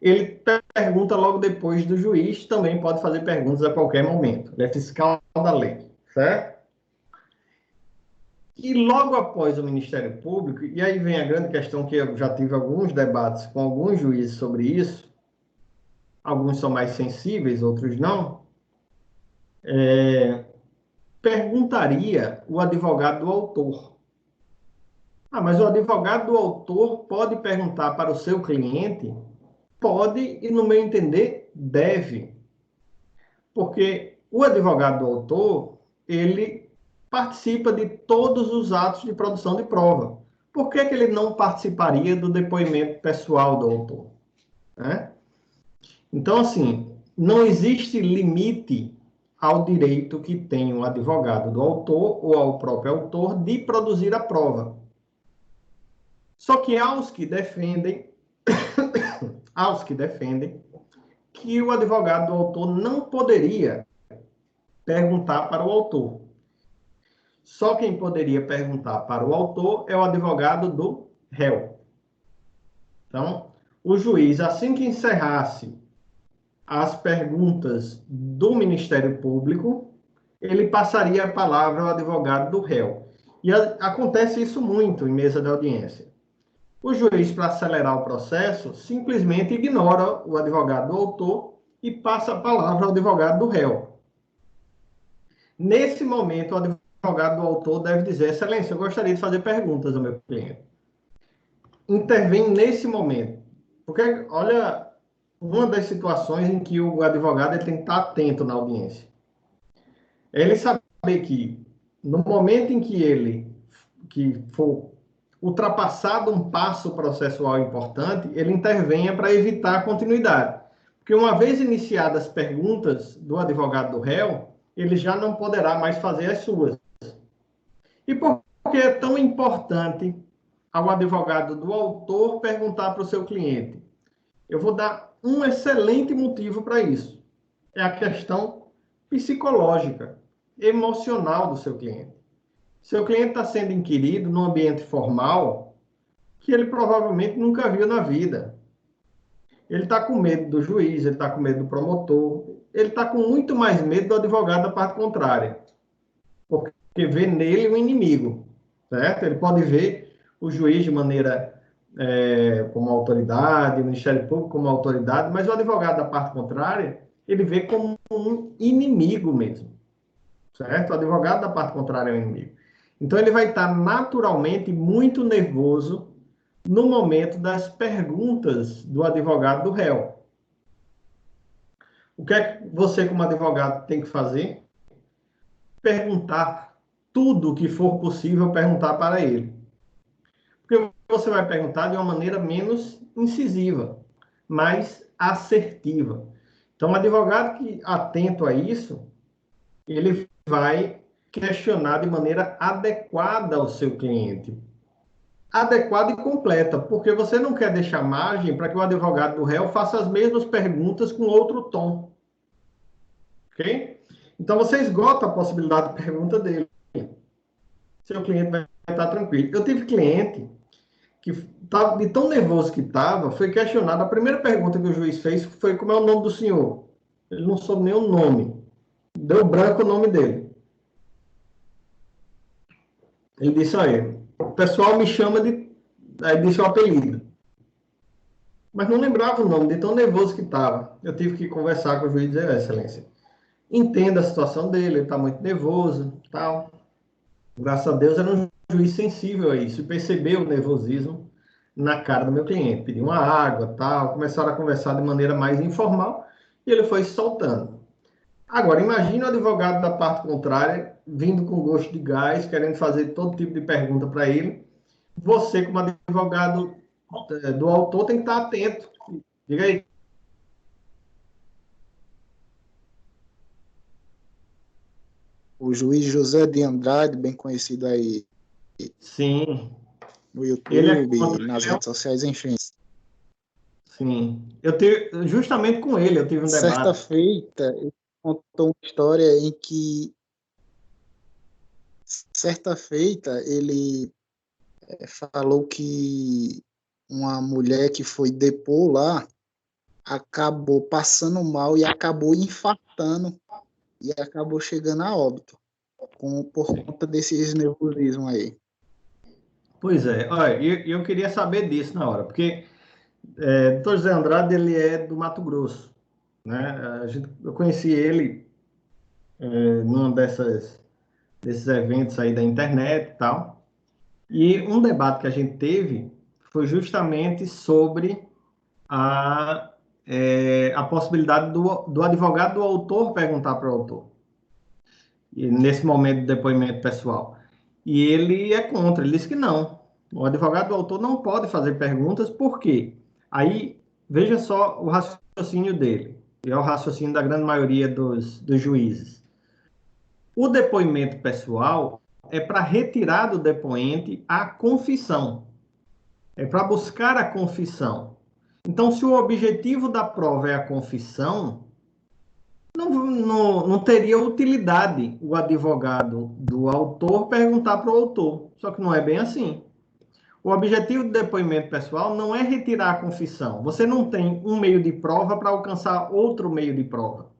ele pergunta logo depois do juiz, também pode fazer perguntas a qualquer momento. Ele é fiscal da lei, certo? E logo após o Ministério Público, e aí vem a grande questão que eu já tive alguns debates com alguns juízes sobre isso, alguns são mais sensíveis, outros não, perguntaria o advogado do autor. Ah, mas o advogado do autor pode perguntar para o seu cliente? Pode, e no meu entender, deve. Porque o advogado do autor, ele participa de todos os atos de produção de prova. Por que que ele não participaria do depoimento pessoal do autor? Né? Então, assim, não existe limite ao direito que tem o advogado do autor ou ao próprio autor de produzir a prova. Só que aos que defendem que o advogado do autor não poderia perguntar para o autor. Só quem poderia perguntar para o autor é o advogado do réu. Então, o juiz, assim que encerrasse as perguntas do Ministério Público, ele passaria a palavra ao advogado do réu. E acontece isso muito em mesa de audiência. O juiz, para acelerar o processo, simplesmente ignora o advogado do autor e passa a palavra ao advogado do réu. Nesse momento, o advogado do autor deve dizer: Excelência, eu gostaria de fazer perguntas ao meu cliente. Intervém nesse momento. Porque, olha, uma das situações em que o advogado ele tem que estar atento na audiência. Ele saber que, no momento em que for ultrapassado um passo processual importante, ele intervenha para evitar a continuidade. Porque uma vez iniciadas as perguntas do advogado do réu, ele já não poderá mais fazer as suas. E por que é tão importante ao advogado do autor perguntar para o seu cliente? Eu vou dar um excelente motivo para isso. É a questão psicológica, emocional do seu cliente. Seu cliente está sendo inquirido num ambiente formal que ele provavelmente nunca viu na vida. Ele está com medo do juiz, ele está com medo do promotor, ele está com muito mais medo do advogado da parte contrária, porque vê nele um inimigo, certo? Ele pode ver o juiz de maneira como autoridade, o Ministério Público como autoridade, mas o advogado da parte contrária, ele vê como um inimigo mesmo, certo? O advogado da parte contrária é um inimigo. Então, ele vai estar naturalmente muito nervoso no momento das perguntas do advogado do réu. O que é que você, como advogado, tem que fazer? Perguntar tudo o que for possível perguntar para ele. Porque você vai perguntar de uma maneira menos incisiva, mais assertiva. Então, o advogado que atento a isso, ele vai questionar de maneira adequada ao seu cliente. Adequada e completa, porque você não quer deixar margem para que o advogado do réu faça as mesmas perguntas com outro tom. Ok? Então, você esgota a possibilidade de pergunta dele. Seu cliente vai estar tranquilo. Eu tive cliente que tava, de tão nervoso que estava, foi questionado. A primeira pergunta que o juiz fez foi: como é o nome do senhor? Ele não soube nem o nome. Deu branco o nome dele. Ele disse a ele: o pessoal me chama de... Aí disse o apelido. Mas não lembrava o nome, de tão nervoso que estava. Eu tive que conversar com o juiz e dizer: excelência, entenda a situação dele, ele está muito nervoso, tal. Graças a Deus era um juiz sensível a isso, e percebeu o nervosismo na cara do meu cliente. Pediu uma água, tal, começaram a conversar de maneira mais informal, e ele foi se soltando. Agora, imagine o advogado da parte contrária, vindo com gosto de gás, querendo fazer todo tipo de pergunta para ele. Você, como advogado do autor, tem que estar atento. Diga aí. O juiz José de Andrade, bem conhecido aí Sim. no Ele é YouTube, nas redes sociais, enfim. Sim. Justamente com ele, eu tive um Certa debate. feita, ele contou uma história em que, certa feita, ele falou que uma mulher que foi depor lá acabou passando mal e acabou infartando e acabou chegando a óbito por conta desses nervosismos aí. Pois é, olha, eu queria saber disso na hora, porque doutor José Andrade, ele é do Mato Grosso, né? Eu conheci ele num desses eventos aí da internet e tal, e um debate que a gente teve foi justamente sobre a possibilidade do advogado do autor perguntar para o autor, e nesse momento do depoimento pessoal. E ele é contra, ele disse que não. O advogado do autor não pode fazer perguntas, por quê? Aí, veja só o raciocínio dele, e é o raciocínio da grande maioria dos juízes. O depoimento pessoal é para retirar do depoente a confissão, é para buscar a confissão. Então, se o objetivo da prova é a confissão, não teria utilidade o advogado do autor perguntar para o autor. Só que não é bem assim. O objetivo do depoimento pessoal não é retirar a confissão. Você não tem um meio de prova para alcançar outro meio de prova.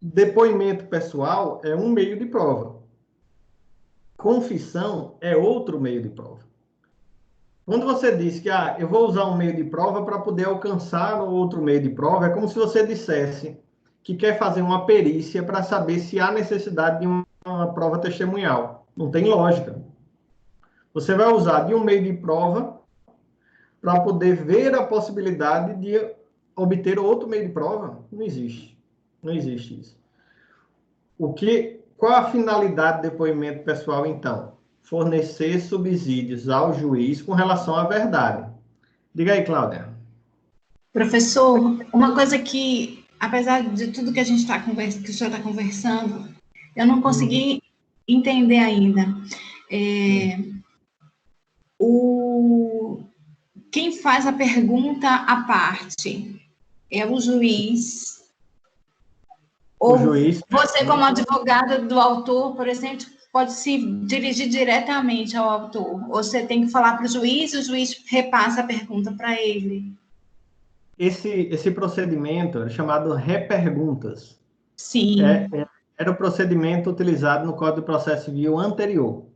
Depoimento pessoal é um meio de prova. Confissão é outro meio de prova. Quando você diz que eu vou usar um meio de prova para poder alcançar outro meio de prova, é como se você dissesse que quer fazer uma perícia para saber se há necessidade de uma prova testemunhal. Não tem lógica. Você vai usar de um meio de prova para poder ver a possibilidade de obter outro meio de prova. Não existe. Não existe isso. Qual a finalidade do depoimento pessoal, então? Fornecer subsídios ao juiz com relação à verdade. Diga aí, Cláudia. Professor, uma coisa que, apesar de tudo que a gente está conversando, que o senhor está conversando, eu não consegui entender ainda. Quem faz a pergunta à parte é o juiz. Ou juiz, você, como advogado do autor, por exemplo, pode se dirigir diretamente ao autor. Ou você tem que falar para o juiz repassa a pergunta para ele. Esse procedimento é chamado reperguntas. Sim. Era o procedimento utilizado no Código de Processo Civil anterior,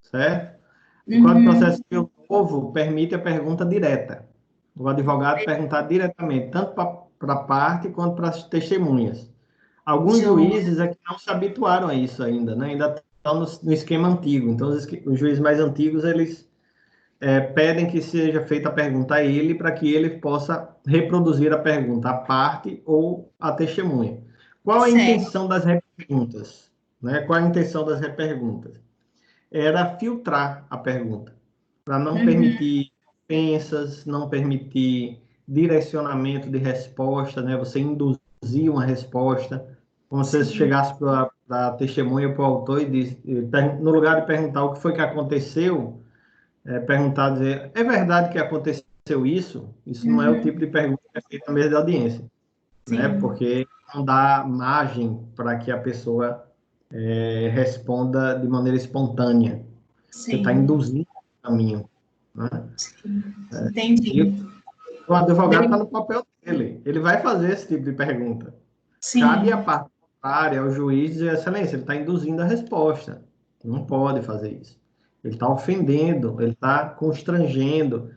certo? O Código de Processo Civil novo permite a pergunta direta. O advogado perguntar diretamente, tanto para a parte quanto para as testemunhas. Alguns juízes é que não se habituaram a isso ainda, né? Ainda estão no esquema antigo. Então, os juízes mais antigos, eles pedem que seja feita a pergunta a ele para que ele possa reproduzir a pergunta à parte ou à testemunha. Qual a intenção das reperguntas? Né? Qual a intenção das reperguntas? Era filtrar a pergunta, para não permitir ofensas, não permitir direcionamento de resposta, né? Você induzir uma resposta, como se você chegasse para a testemunha, para o autor no lugar de perguntar o que foi que aconteceu, perguntar, dizer, é verdade que aconteceu isso? Isso não é o tipo de pergunta que é feita na mesa de audiência, né? Porque não dá margem para que a pessoa responda de maneira espontânea. Você está induzindo o caminho. Né? Entendi. O advogado está no papel dele. Ele vai fazer esse tipo de pergunta. Cabe a parte contrária ao juiz dizer, excelência, ele está induzindo a resposta. Não pode fazer isso. Ele está ofendendo, ele está constrangendo.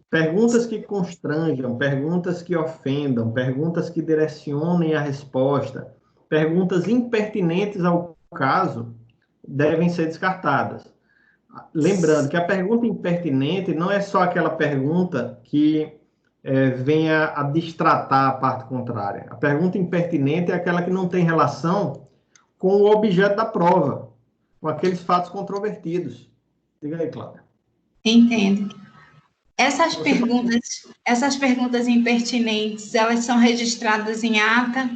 Perguntas que constranjam, perguntas que ofendam, perguntas que direcionem a resposta, perguntas impertinentes ao caso, devem ser descartadas. Lembrando que a pergunta impertinente não é só aquela pergunta que venha a distratar a parte contrária. A pergunta impertinente é aquela que não tem relação com o objeto da prova, com aqueles fatos controvertidos. Diga aí, Cláudia. Entendo. Essas perguntas impertinentes, elas são registradas em ata?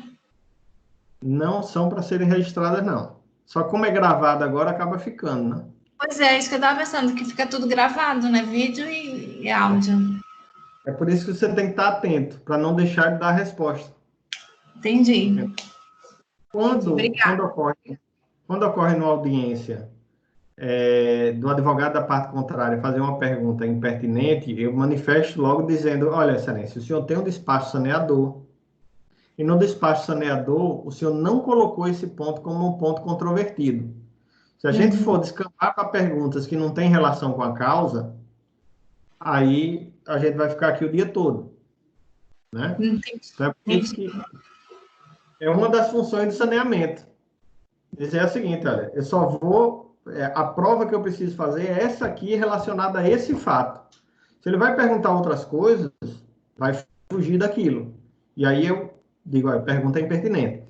Não são para serem registradas, não. Só como é gravado agora, acaba ficando, né? Pois é, isso que eu estava pensando, que fica tudo gravado, né? Vídeo e áudio. É por isso que você tem que estar atento, para não deixar de dar a resposta. Entendi. Quando ocorre numa audiência do advogado da parte contrária fazer uma pergunta impertinente, eu manifesto logo dizendo, olha, excelência, o senhor tem um despacho saneador, e no despacho saneador, o senhor não colocou esse ponto como um ponto controvertido. Se a gente for descampar para perguntas que não têm relação com a causa, aí a gente vai ficar aqui o dia todo, né? Então, é por isso que é uma das funções do saneamento. Dizer o seguinte, olha, eu só vou... a prova que eu preciso fazer é essa aqui relacionada a esse fato. Se ele vai perguntar outras coisas, vai fugir daquilo. E aí eu digo, olha, pergunta impertinente.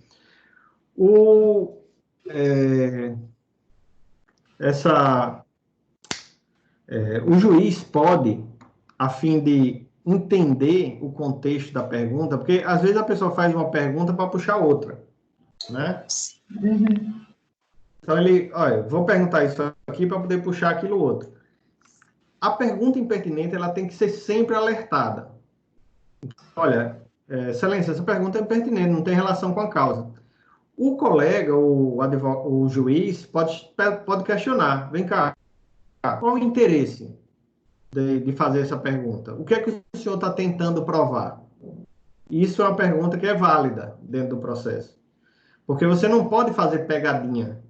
O juiz pode, a fim de entender o contexto da pergunta, porque às vezes a pessoa faz uma pergunta para puxar outra, né? Então ele, olha, vou perguntar isso aqui para poder puxar aquilo outro. A pergunta impertinente, ela tem que ser sempre alertada. Olha, excelência, essa pergunta é impertinente, não tem relação com a causa. O colega, o juiz, pode questionar. Vem cá, qual o interesse de fazer essa pergunta? O que é que o senhor está tentando provar? Isso é uma pergunta que é válida dentro do processo. Porque você não pode fazer pegadinha.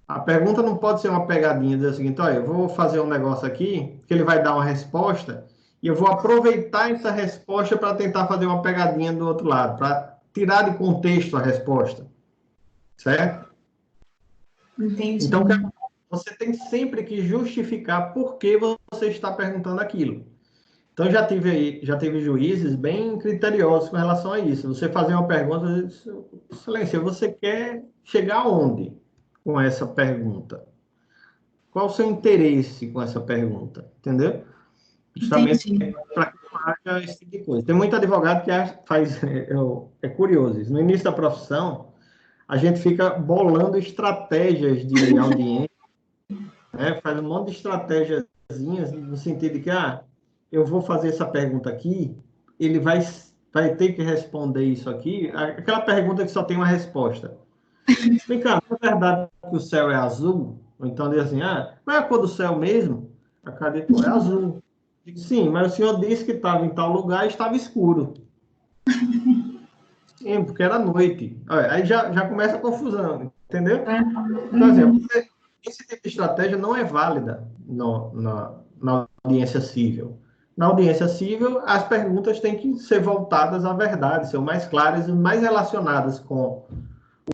A pergunta não pode ser uma pegadinha, dizer o seguinte, olha, eu vou fazer um negócio aqui, que ele vai dar uma resposta, e eu vou aproveitar essa resposta para tentar fazer uma pegadinha do outro lado, para tirar de contexto a resposta. Certo? Entendi. Então, você tem sempre que justificar por que você está perguntando aquilo. Então, já tive juízes bem criteriosos com relação a isso. Você fazer uma pergunta, excelência, você quer chegar aonde com essa pergunta? Qual o seu interesse com essa pergunta? Entendeu? Justamente para que não haja esse tipo de coisa. Tem muito advogado que faz... É curioso isso. No início da profissão, a gente fica bolando estratégias de audiência, né? Faz um monte de estratégiazinhas no sentido de que, eu vou fazer essa pergunta aqui, ele vai ter que responder isso aqui, aquela pergunta que só tem uma resposta. Vem cá, não é verdade que o céu é azul? Ou então diz assim, qual é a cor do céu mesmo? A cara dele, é azul. Digo, sim, mas o senhor disse que estava em tal lugar e estava escuro. Sim, porque era noite. Aí já começa a confusão, entendeu? Então, assim, esse tipo de estratégia não é válida na audiência civil. Na audiência civil, as perguntas têm que ser voltadas à verdade, ser o mais claras e mais relacionadas com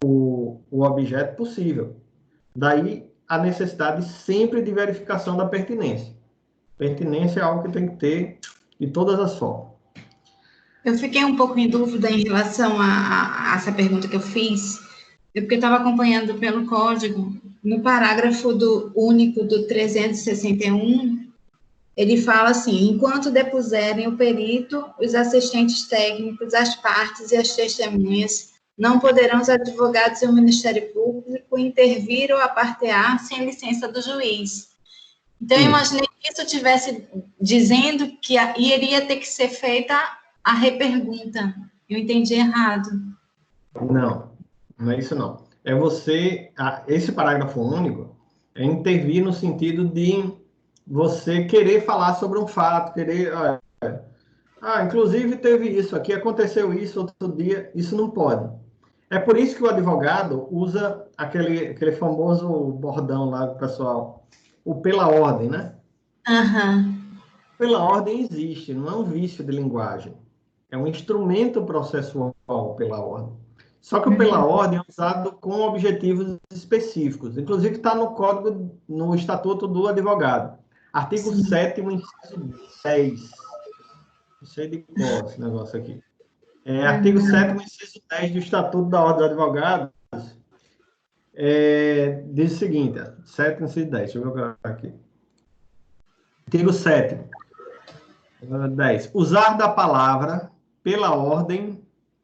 o objeto possível. Daí, a necessidade sempre de verificação da pertinência. Pertinência é algo que tem que ter de todas as formas. Eu fiquei um pouco em dúvida em relação a essa pergunta que eu fiz, porque eu estava acompanhando pelo código, no parágrafo único do 361, ele fala assim, enquanto depuserem o perito, os assistentes técnicos, as partes e as testemunhas, não poderão os advogados e o Ministério Público intervir ou apartear sem licença do juiz. Então, eu imaginei que isso estivesse dizendo que iria ter que ser feita a repergunta. Eu entendi errado. Não é isso não. É esse parágrafo único é intervir no sentido de você querer falar sobre um fato, inclusive teve isso aqui, aconteceu isso outro dia, isso não pode. É por isso que o advogado usa aquele famoso bordão lá do pessoal, o pela ordem, né? Pela ordem existe, não é um vício de linguagem. É um instrumento processual pela ordem. Só que o pela ordem é usado com objetivos específicos. Inclusive está no código, no Estatuto do Advogado. Artigo 7º, inciso 10. Não sei de qual esse negócio aqui. Artigo 7º, inciso 10 do Estatuto da Ordem dos Advogados. Diz o seguinte, 7º, inciso 10. Deixa eu ver aqui. Artigo 7º. 10. Usar da palavra pela ordem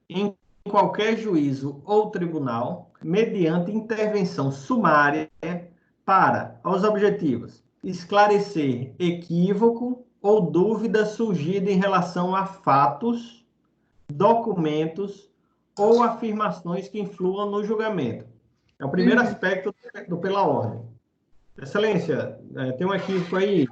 em qualquer juízo ou tribunal, mediante intervenção sumária para, aos objetivos, esclarecer equívoco ou dúvida surgida em relação a fatos, documentos ou afirmações que influam no julgamento. É o primeiro aspecto do pela ordem. Excelência, tem um equívoco aí,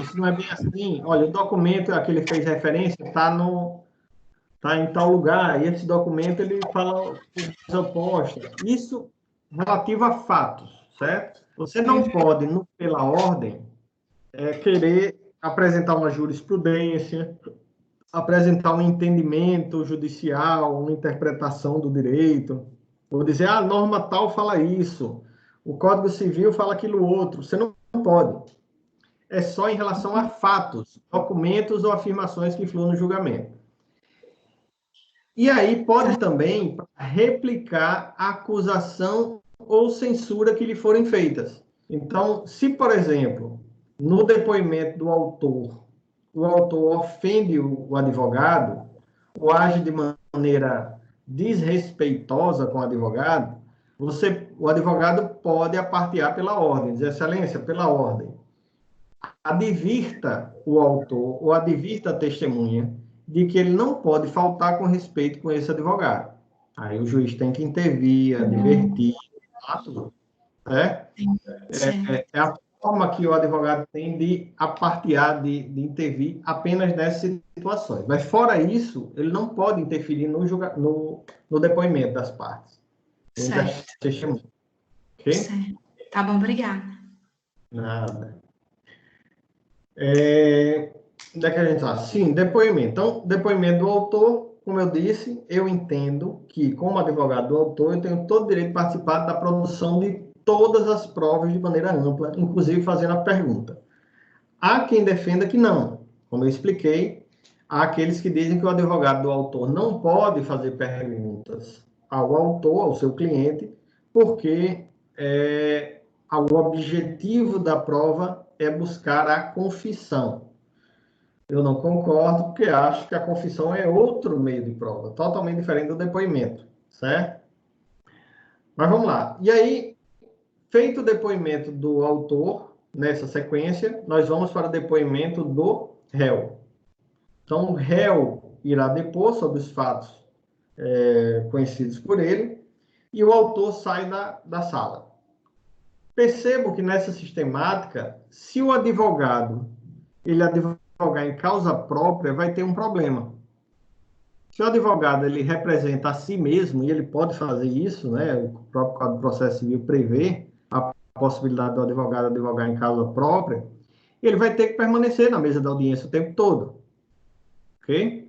isso não é bem assim. Olha, o documento a que ele fez referência tá em tal lugar, e esse documento ele fala coisa oposta. Isso relativo a fatos, certo? Você não pode, pela ordem, querer apresentar uma jurisprudência, apresentar um entendimento judicial, uma interpretação do direito, ou dizer, a norma tal fala isso, o Código Civil fala aquilo outro. Você não pode. É só em relação a fatos, documentos ou afirmações que influem no julgamento. E aí pode também replicar a acusação ou censura que lhe forem feitas. Então, se, por exemplo, no depoimento do autor, o autor ofende o advogado ou age de maneira desrespeitosa com o advogado, o advogado pode apartear pela ordem, dizer, excelência, pela ordem. Advirta o autor ou advirta a testemunha de que ele não pode faltar com respeito com esse advogado. Aí o juiz tem que intervir, advertir, tudo. É a forma que o advogado tem de apartear, de intervir apenas nessas situações. Mas, fora isso, ele não pode interferir no depoimento das partes. Certo. Ok? Certo. Tá bom, obrigada. Nada. Onde é que a gente está? Sim, depoimento. Então, depoimento do autor, como eu disse, eu entendo que, como advogado do autor, eu tenho todo o direito de participar da produção de todas as provas de maneira ampla, inclusive fazendo a pergunta. Há quem defenda que não. Como eu expliquei, há aqueles que dizem que o advogado do autor não pode fazer perguntas ao autor, ao seu cliente, porque o objetivo da prova é buscar a confissão. Eu não concordo, porque acho que a confissão é outro meio de prova, totalmente diferente do depoimento, certo? Mas vamos lá. E aí, feito o depoimento do autor, nessa sequência, nós vamos para o depoimento do réu. Então, o réu irá depor sobre os fatos conhecidos por ele, e o autor sai da sala. Percebo que nessa sistemática, se o advogado ele advogar em causa própria, vai ter um problema. Se o advogado ele representa a si mesmo, e ele pode fazer isso, né? O próprio Código de Processo Civil prevê a possibilidade do advogado advogar em causa própria, ele vai ter que permanecer na mesa da audiência o tempo todo. Ok?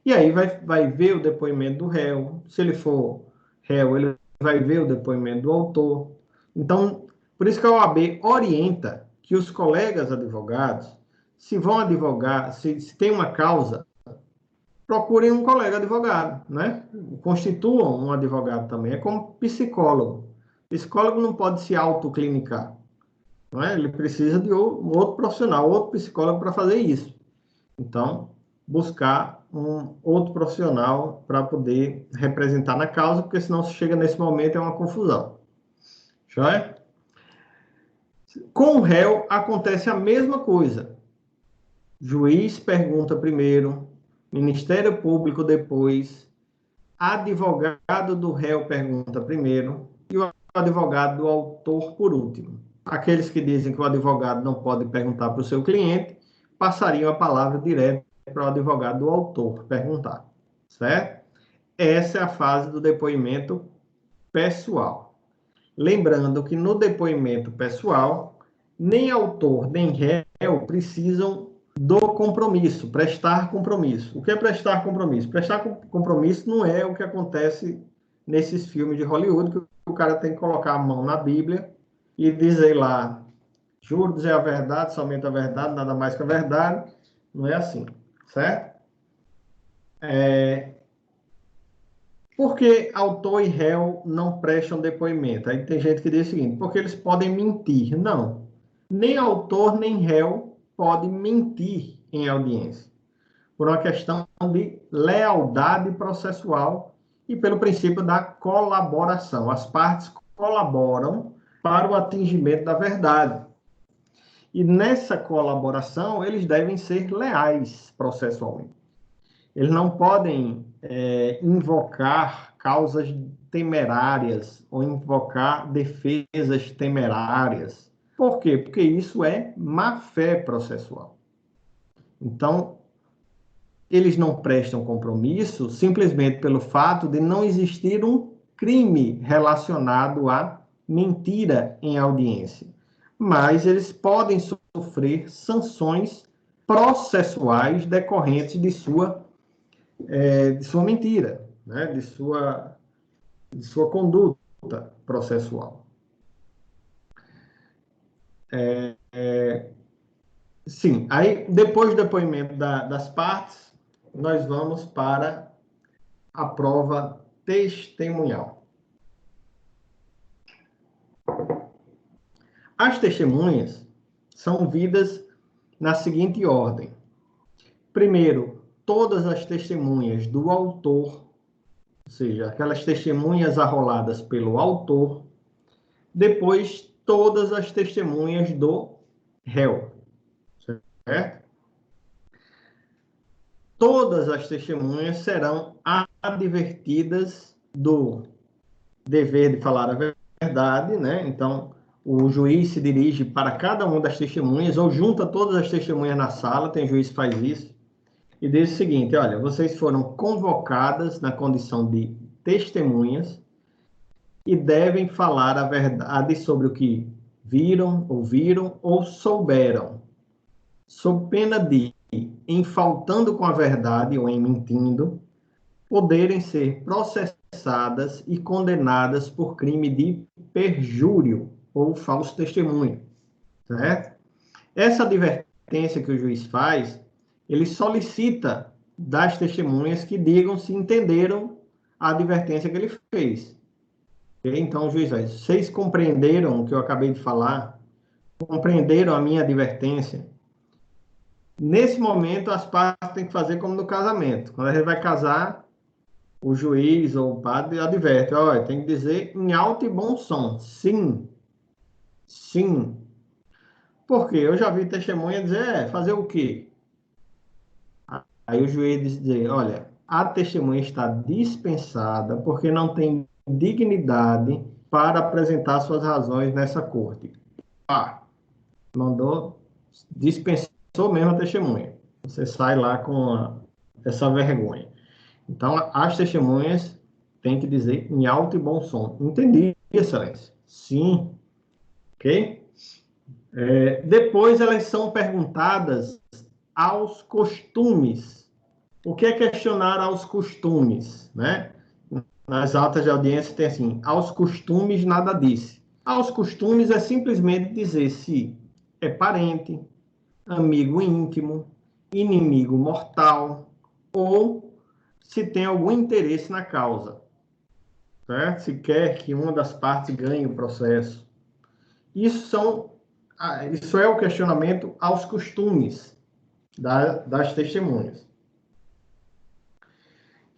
E aí vai ver o depoimento do réu. Se ele for réu, ele vai ver o depoimento do autor. Então, por isso que a OAB orienta que os colegas advogados, se vão advogar, se tem uma causa, procurem um colega advogado, né? Constituam um advogado também. É como psicólogo. Psicólogo não pode se autoclinicar, não é? Ele precisa de outro profissional, outro psicólogo para fazer isso. Então, buscar um outro profissional para poder representar na causa, porque senão se chega nesse momento é uma confusão. Já é? Com o réu acontece a mesma coisa. Juiz pergunta primeiro, Ministério Público depois, advogado do réu pergunta primeiro e o advogado do autor por último. Aqueles que dizem que o advogado não pode perguntar para o seu cliente, passariam a palavra direto para o advogado do autor perguntar, certo? Essa é a fase do depoimento pessoal. Lembrando que no depoimento pessoal, nem autor nem réu precisam do compromisso, prestar compromisso. O que é prestar compromisso? Prestar compromisso não é o que acontece nesses filmes de Hollywood, que o cara tem que colocar a mão na Bíblia e dizer lá, juro dizer a verdade, somente a verdade, nada mais que a verdade. Não é assim, certo? Por que autor e réu não prestam depoimento? Aí tem gente que diz o seguinte, porque eles podem mentir. Não. Nem autor, nem réu pode mentir em audiência. Por uma questão de lealdade processual e pelo princípio da colaboração. As partes colaboram para o atingimento da verdade. E nessa colaboração, eles devem ser leais processualmente. Eles não podem invocar causas temerárias ou invocar defesas temerárias Por quê? Porque isso é má-fé processual. Então, eles não prestam compromisso simplesmente pelo fato de não existir um crime relacionado à mentira em audiência. Mas eles podem sofrer sanções processuais decorrentes de sua mentira, né? de sua conduta processual. Sim, aí depois do depoimento das partes, nós vamos para a prova testemunhal. As testemunhas são vidas na seguinte ordem. Primeiro, todas as testemunhas do autor, ou seja, aquelas testemunhas arroladas pelo autor. Depois, todas as testemunhas do réu. Certo? Todas as testemunhas serão advertidas do dever de falar a verdade, né? Então, o juiz se dirige para cada uma das testemunhas, ou junta todas as testemunhas na sala, tem juiz que faz isso, e diz o seguinte: olha, vocês foram convocadas na condição de testemunhas e devem falar a verdade sobre o que viram, ouviram ou souberam, sob pena de, em faltando com a verdade ou em mentindo, poderem ser processadas e condenadas por crime de perjúrio ou falso testemunho, certo? Essa advertência que o juiz faz, ele solicita das testemunhas que digam se entenderam a advertência que ele fez. Okay? Então, o juiz vai: vocês compreenderam o que eu acabei de falar? Compreenderam a minha advertência? Nesse momento, as partes têm que fazer como no casamento. Quando a gente vai casar, o juiz ou o padre adverte: olha, tem que dizer em alto e bom som, sim, sim. Porque eu já vi testemunha dizer: fazer o quê? Aí o juiz diz: olha, a testemunha está dispensada porque não tem dignidade para apresentar suas razões nessa corte. Mandou, dispensou mesmo a testemunha. Você sai lá com essa vergonha. Então, as testemunhas têm que dizer em alto e bom som: entendi, excelência. Sim. Ok? Depois, elas são perguntadas aos costumes. O que é questionar aos costumes? Né? Nas atas de audiência tem assim: aos costumes nada disse. Aos costumes é simplesmente dizer se é parente, amigo íntimo, inimigo mortal, ou se tem algum interesse na causa, certo? Se quer que uma das partes ganhe o processo. Isso é o questionamento aos costumes das testemunhas.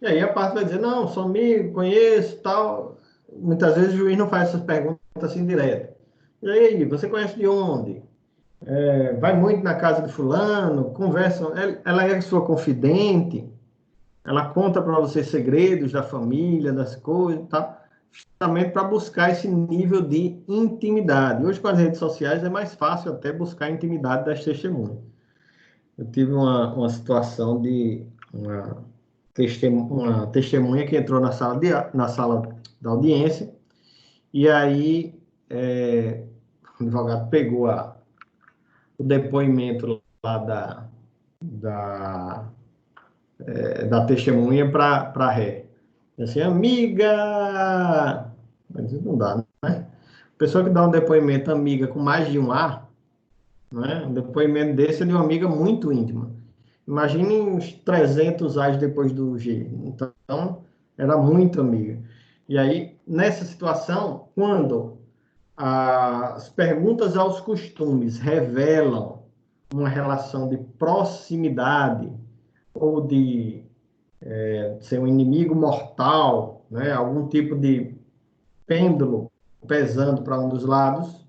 E aí a parte vai dizer: não, sou amigo, conheço, tal. Muitas vezes o juiz não faz essas perguntas assim direto. E aí, você conhece de onde? Vai muito na casa de fulano, conversa, ela é sua confidente, ela conta para você segredos da família, das coisas, tá? Justamente para buscar esse nível de intimidade. Hoje, com as redes sociais, é mais fácil até buscar a intimidade das testemunhas. Eu tive uma situação de uma testemunha que entrou na sala da audiência, e aí o advogado pegou o depoimento lá da testemunha para a ré. Assim: amiga! Mas não dá, né? Pessoa que dá um depoimento amiga com mais de um A, né? Um depoimento desse é de uma amiga muito íntima. Imagine uns 300 A's depois do G. Então, era muito amiga. E aí, nessa situação, quando as perguntas aos costumes revelam uma relação de proximidade ou de ser um inimigo mortal, né? Algum tipo de pêndulo pesando para um dos lados,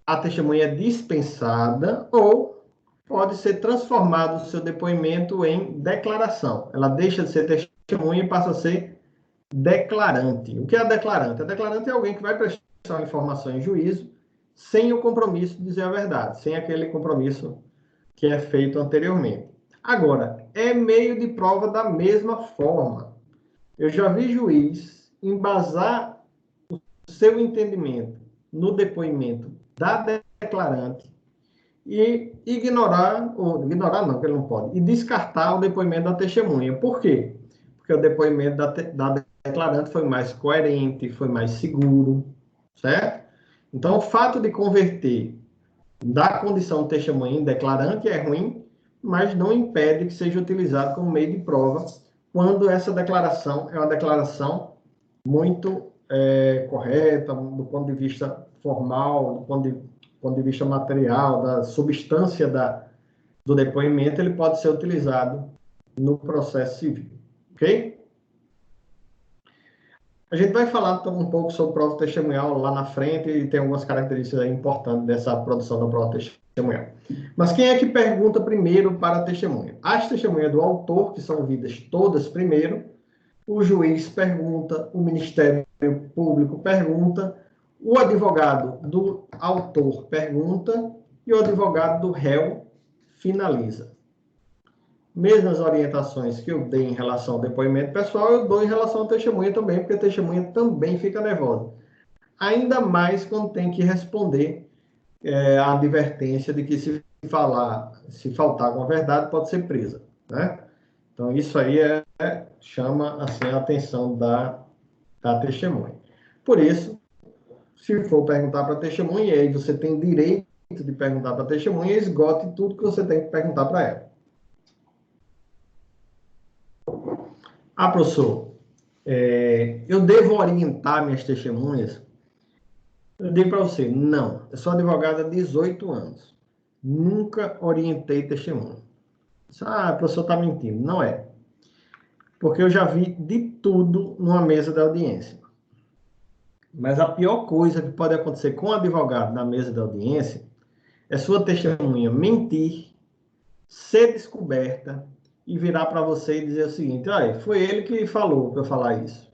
a testemunha é dispensada ou pode ser transformado o seu depoimento em declaração. Ela deixa de ser testemunha e passa a ser declarante. O que é declarante? A declarante é alguém que vai prestar informação em juízo sem o compromisso de dizer a verdade, sem aquele compromisso que é feito anteriormente. Agora, é meio de prova da mesma forma. Eu já vi juiz embasar o seu entendimento no depoimento da declarante e ignorar não, porque ele não pode, e descartar o depoimento da testemunha. Por quê? Porque o depoimento da declarante foi mais coerente, foi mais seguro, certo? Então, o fato de converter da condição de testemunha em declarante é ruim, mas não impede que seja utilizado como meio de prova quando essa declaração é uma declaração muito correta, do ponto de vista formal, do ponto de vista material, da substância do depoimento, ele pode ser utilizado no processo civil, ok? A gente vai falar um pouco sobre prova testemunhal lá na frente e tem algumas características importantes dessa produção da prova testemunhal. Mas quem é que pergunta primeiro para a testemunha? As testemunhas do autor, que são ouvidas todas primeiro, o juiz pergunta, o Ministério Público pergunta, o advogado do autor pergunta e o advogado do réu finaliza. Mesmas orientações que eu dei em relação ao depoimento pessoal, eu dou em relação à testemunha também, porque a testemunha também fica nervosa. Ainda mais quando tem que responder a advertência de que se faltar alguma verdade, pode ser presa, né? Então, isso aí chama assim, a atenção da testemunha. Por isso, se for perguntar para a testemunha, e aí você tem direito de perguntar para a testemunha, esgote tudo que você tem que perguntar para ela. Ah, professor, eu devo orientar minhas testemunhas? Eu digo para você, não. Eu sou advogado há 18 anos. Nunca orientei testemunha. Ah, o professor está mentindo. Não é. Porque eu já vi de tudo numa mesa da audiência. Mas a pior coisa que pode acontecer com o advogado na mesa da audiência é sua testemunha mentir, ser descoberta e virar para você e dizer o seguinte: olha, foi ele que falou para eu falar isso.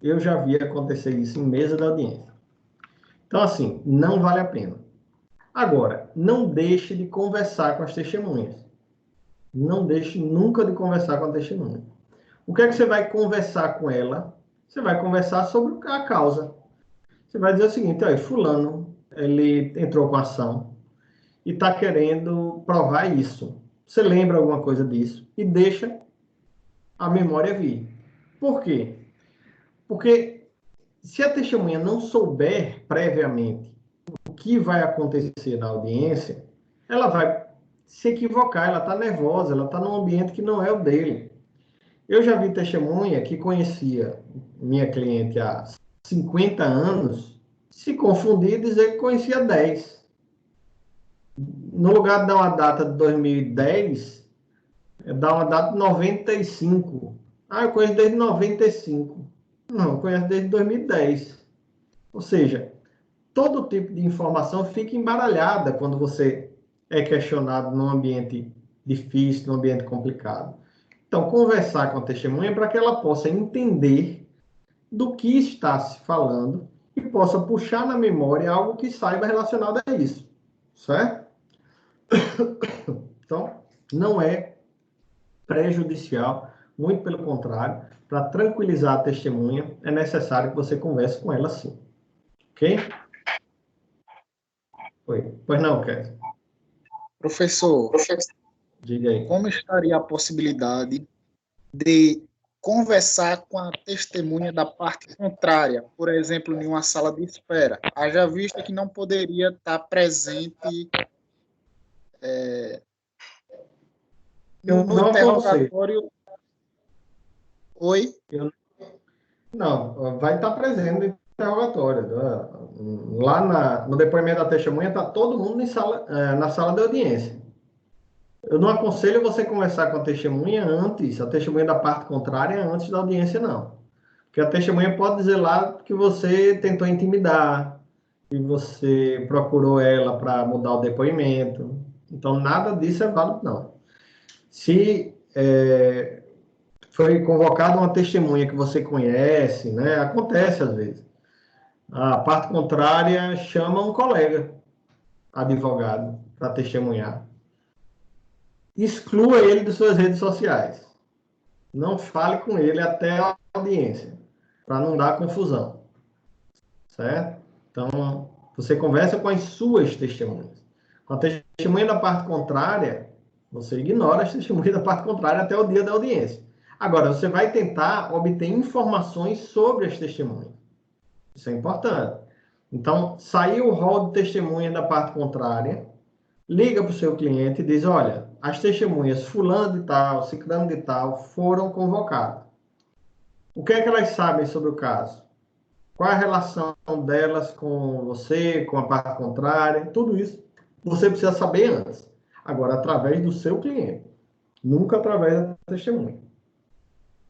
Eu já vi acontecer isso em mesa da audiência. Então, assim, não vale a pena. Agora, não deixe de conversar com as testemunhas. Não deixe nunca de conversar com a testemunha. O que é que você vai conversar com ela? Você vai conversar sobre a causa. Você vai dizer o seguinte: olha, fulano, ele entrou com ação e está querendo provar isso. Você lembra alguma coisa disso? E deixa a memória vir. Por quê? Porque se a testemunha não souber previamente o que vai acontecer na audiência, ela vai se equivocar, ela está nervosa, ela está num ambiente que não é o dele. Eu já vi testemunha que conhecia minha cliente há 50 anos se confundir e dizer que conhecia 10. No lugar de dar uma data de 2010, dá uma data de 95. Ah, eu conheço desde 95. Não, eu conheço desde 2010. Ou seja, todo tipo de informação fica embaralhada quando você é questionado num ambiente difícil, num ambiente complicado. Então, conversar com a testemunha para que ela possa entender do que está se falando e possa puxar na memória algo que saiba relacionado a isso, certo? Então, não é prejudicial, muito pelo contrário, para tranquilizar a testemunha, é necessário que você converse com ela sim. Ok? Pois não, Kézia. Professor, Diga aí. como estaria a possibilidade de conversar com a testemunha da parte contrária, por exemplo, em uma sala de espera? Haja vista que não poderia estar presente Eu no não aconselho. interrogatório. Oi? Não, vai estar presente no interrogatório. Lá no depoimento da testemunha está todo mundo na sala de audiência. Eu não aconselho você conversar com a testemunha antes, a testemunha da parte contrária antes da audiência, não. Porque a testemunha pode dizer lá que você tentou intimidar, que você procurou ela para mudar o depoimento. Então, nada disso é válido, não. Se foi convocada uma testemunha que você conhece, né? Acontece às vezes. A parte contrária chama um colega. advogado para testemunhar, exclua ele de suas redes sociais. Não fale com ele até a audiência, para não dar confusão. Certo? Então, você conversa com as suas testemunhas. Com a testemunha da parte contrária, você ignora as testemunhas da parte contrária até o dia da audiência. Agora, você vai tentar obter informações sobre as testemunhas. Isso é importante. Então, saiu o rol de testemunha da parte contrária, liga para o seu cliente e diz, olha, as testemunhas fulano de tal, ciclano de tal, foram convocadas. O que é que elas sabem sobre o caso? Qual é a relação delas com você, com a parte contrária? Tudo isso você precisa saber antes. Agora, através do seu cliente. Nunca através da testemunha.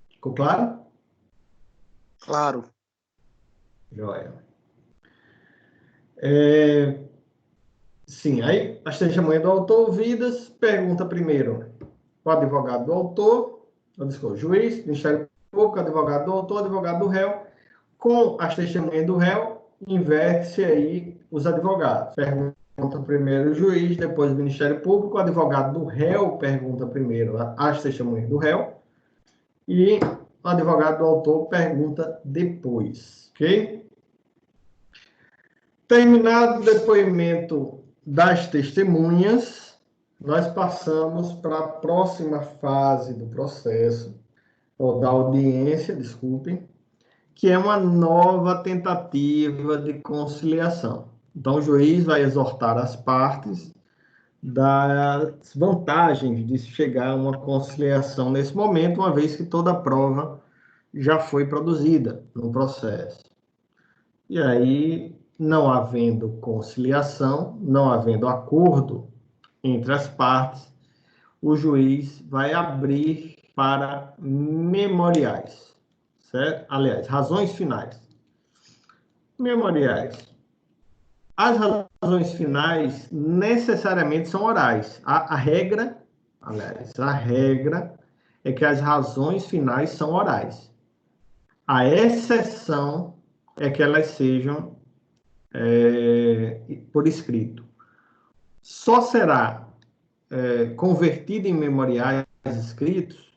Ficou claro? Claro. Joia. Sim, aí as testemunhas do autor ouvidas, pergunta primeiro o advogado do autor, o juiz, Ministério Público, advogado do autor, advogado do réu. Com as testemunhas do réu, inverte-se aí os advogados. Pergunta primeiro o juiz, depois o Ministério Público, o advogado do réu pergunta primeiro as testemunhas do réu e o advogado do autor pergunta depois, ok? Terminado o depoimento das testemunhas, nós passamos para a próxima fase do processo, ou da audiência, desculpem, que é uma nova tentativa de conciliação. Então, o juiz vai exortar as partes das vantagens de chegar a uma conciliação nesse momento, uma vez que toda a prova já foi produzida no processo. E aí, não havendo conciliação, não havendo acordo entre as partes, o juiz vai abrir para memoriais, certo? Aliás, razões finais. Memoriais. As razões finais necessariamente são orais. A regra é que as razões finais são orais. A exceção é que elas sejam por escrito. Só será convertida em memoriais escritos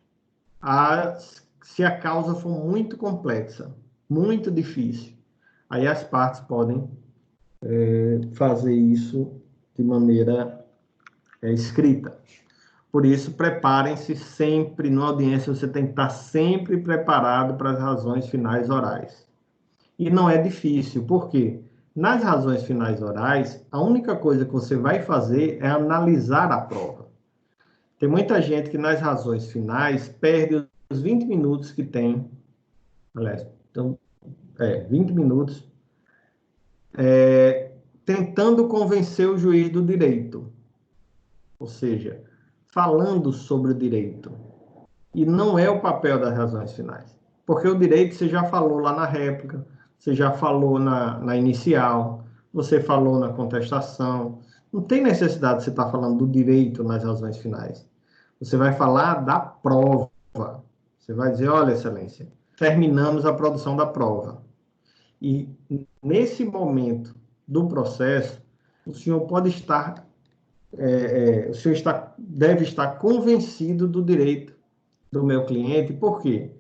se a causa for muito complexa, muito difícil. Aí as partes podem fazer isso de maneira escrita. Por isso, preparem-se sempre, na audiência, você tem que estar sempre preparado para as razões finais orais. E não é difícil, por quê? Nas razões finais orais, a única coisa que você vai fazer é analisar a prova. Tem muita gente que nas razões finais perde os 20 minutos que tem, aliás, então, 20 minutos, tentando convencer o juiz do direito, ou seja, falando sobre o direito. E não é o papel das razões finais, porque o direito você já falou lá na réplica, você já falou na inicial, você falou na contestação. Não tem necessidade de você estar falando do direito nas razões finais. Você vai falar da prova. Você vai dizer, olha, excelência, terminamos a produção da prova. E nesse momento do processo, o senhor pode estar, o senhor deve estar convencido do direito do meu cliente, por quê?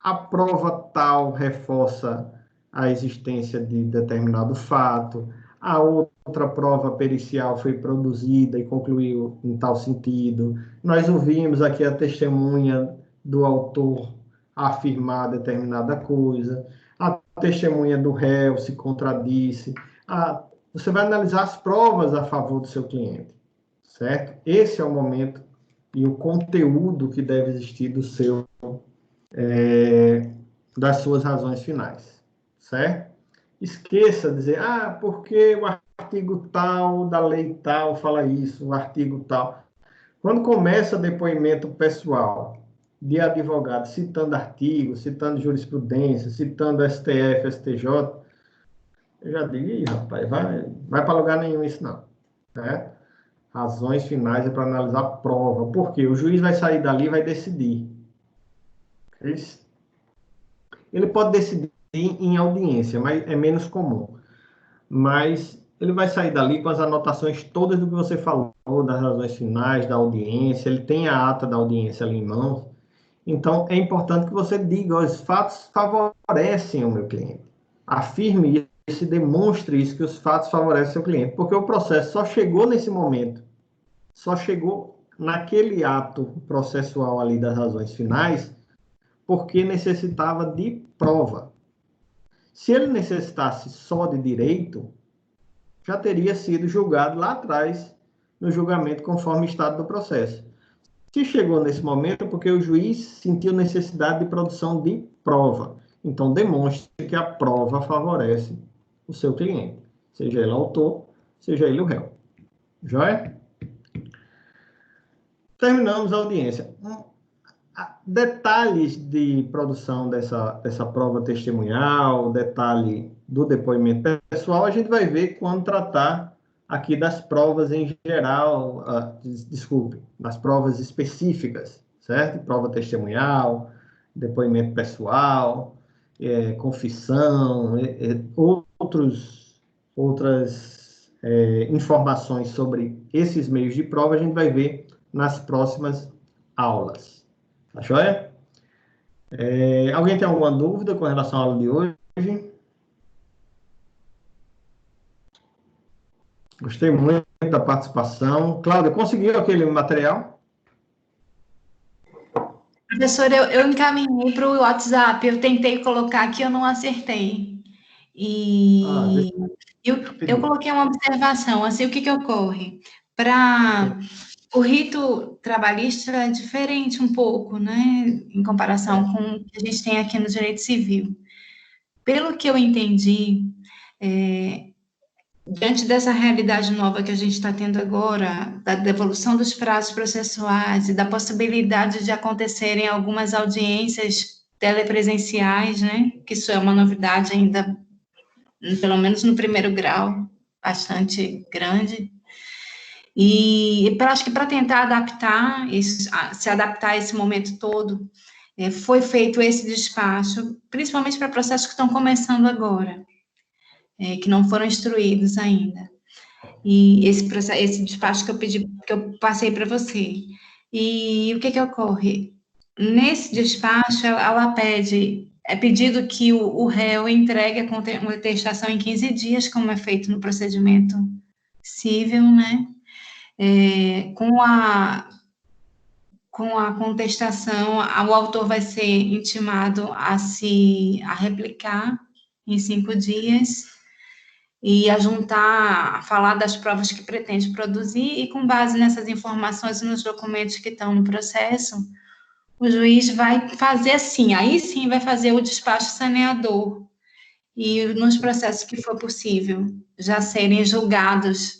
A prova tal reforça a existência de determinado fato, a outra prova pericial foi produzida e concluiu em tal sentido, nós ouvimos aqui a testemunha do autor afirmar determinada coisa, a testemunha do réu se contradisse, você vai analisar as provas a favor do seu cliente, certo? Esse é o momento e o conteúdo que deve existir das suas razões finais, certo? Esqueça de dizer, porque o artigo tal, da lei tal, fala isso, o artigo tal. Quando começa depoimento pessoal de advogado, citando artigos, citando jurisprudência, citando STF, STJ, eu já digo, rapaz, vai para lugar nenhum isso não, né? Razões finais é para analisar a prova. Por quê? O juiz vai sair dali e vai decidir. Ele pode decidir em audiência, mas é menos comum. Mas ele vai sair dali com as anotações todas do que você falou, das razões finais, da audiência, ele tem a ata da audiência ali em mãos. Então, é importante que você diga, os fatos favorecem o meu cliente. Afirme isso e demonstre isso, que os fatos favorecem o seu cliente, porque o processo só chegou nesse momento, só chegou naquele ato processual ali das razões finais, porque necessitava de prova. Se ele necessitasse só de direito, já teria sido julgado lá atrás, no julgamento conforme o estado do processo. Se chegou nesse momento, é porque o juiz sentiu necessidade de produção de prova. Então, demonstre que a prova favorece o seu cliente, seja ele autor, seja ele o réu. Joia? Terminamos a audiência. Detalhes de produção dessa prova testemunhal, detalhe do depoimento pessoal, a gente vai ver quando tratar aqui das provas em geral, desculpe, das provas específicas, certo? Prova testemunhal, depoimento pessoal, confissão, outras informações sobre esses meios de prova, a gente vai ver nas próximas aulas. Tá joia? Alguém tem alguma dúvida com relação à aula de hoje? Gostei muito da participação. Cláudia, conseguiu aquele material? Professor, eu encaminhei para o WhatsApp, eu tentei colocar aqui, eu não acertei. E eu coloquei uma observação, assim, o que ocorre? Para o rito trabalhista é diferente um pouco, né, em comparação com o que a gente tem aqui no direito civil. Pelo que eu entendi, diante dessa realidade nova que a gente está tendo agora, da devolução dos prazos processuais e da possibilidade de acontecerem algumas audiências telepresenciais, né, que isso é uma novidade ainda, pelo menos no primeiro grau, bastante grande. E acho que para tentar adaptar isso, se adaptar a esse momento todo, foi feito esse despacho, principalmente para processos que estão começando agora, que não foram instruídos ainda. E esse despacho que eu pedi, que eu passei para você. E o que ocorre? Nesse despacho, ela é pedido que o réu entregue a contestação em 15 dias, como é feito no procedimento civil, né? Com a contestação, o autor vai ser intimado a replicar em 5 dias e a juntar, a falar das provas que pretende produzir, e com base nessas informações e nos documentos que estão no processo, o juiz vai fazer assim, aí sim vai fazer o despacho saneador, e nos processos que for possível já serem julgados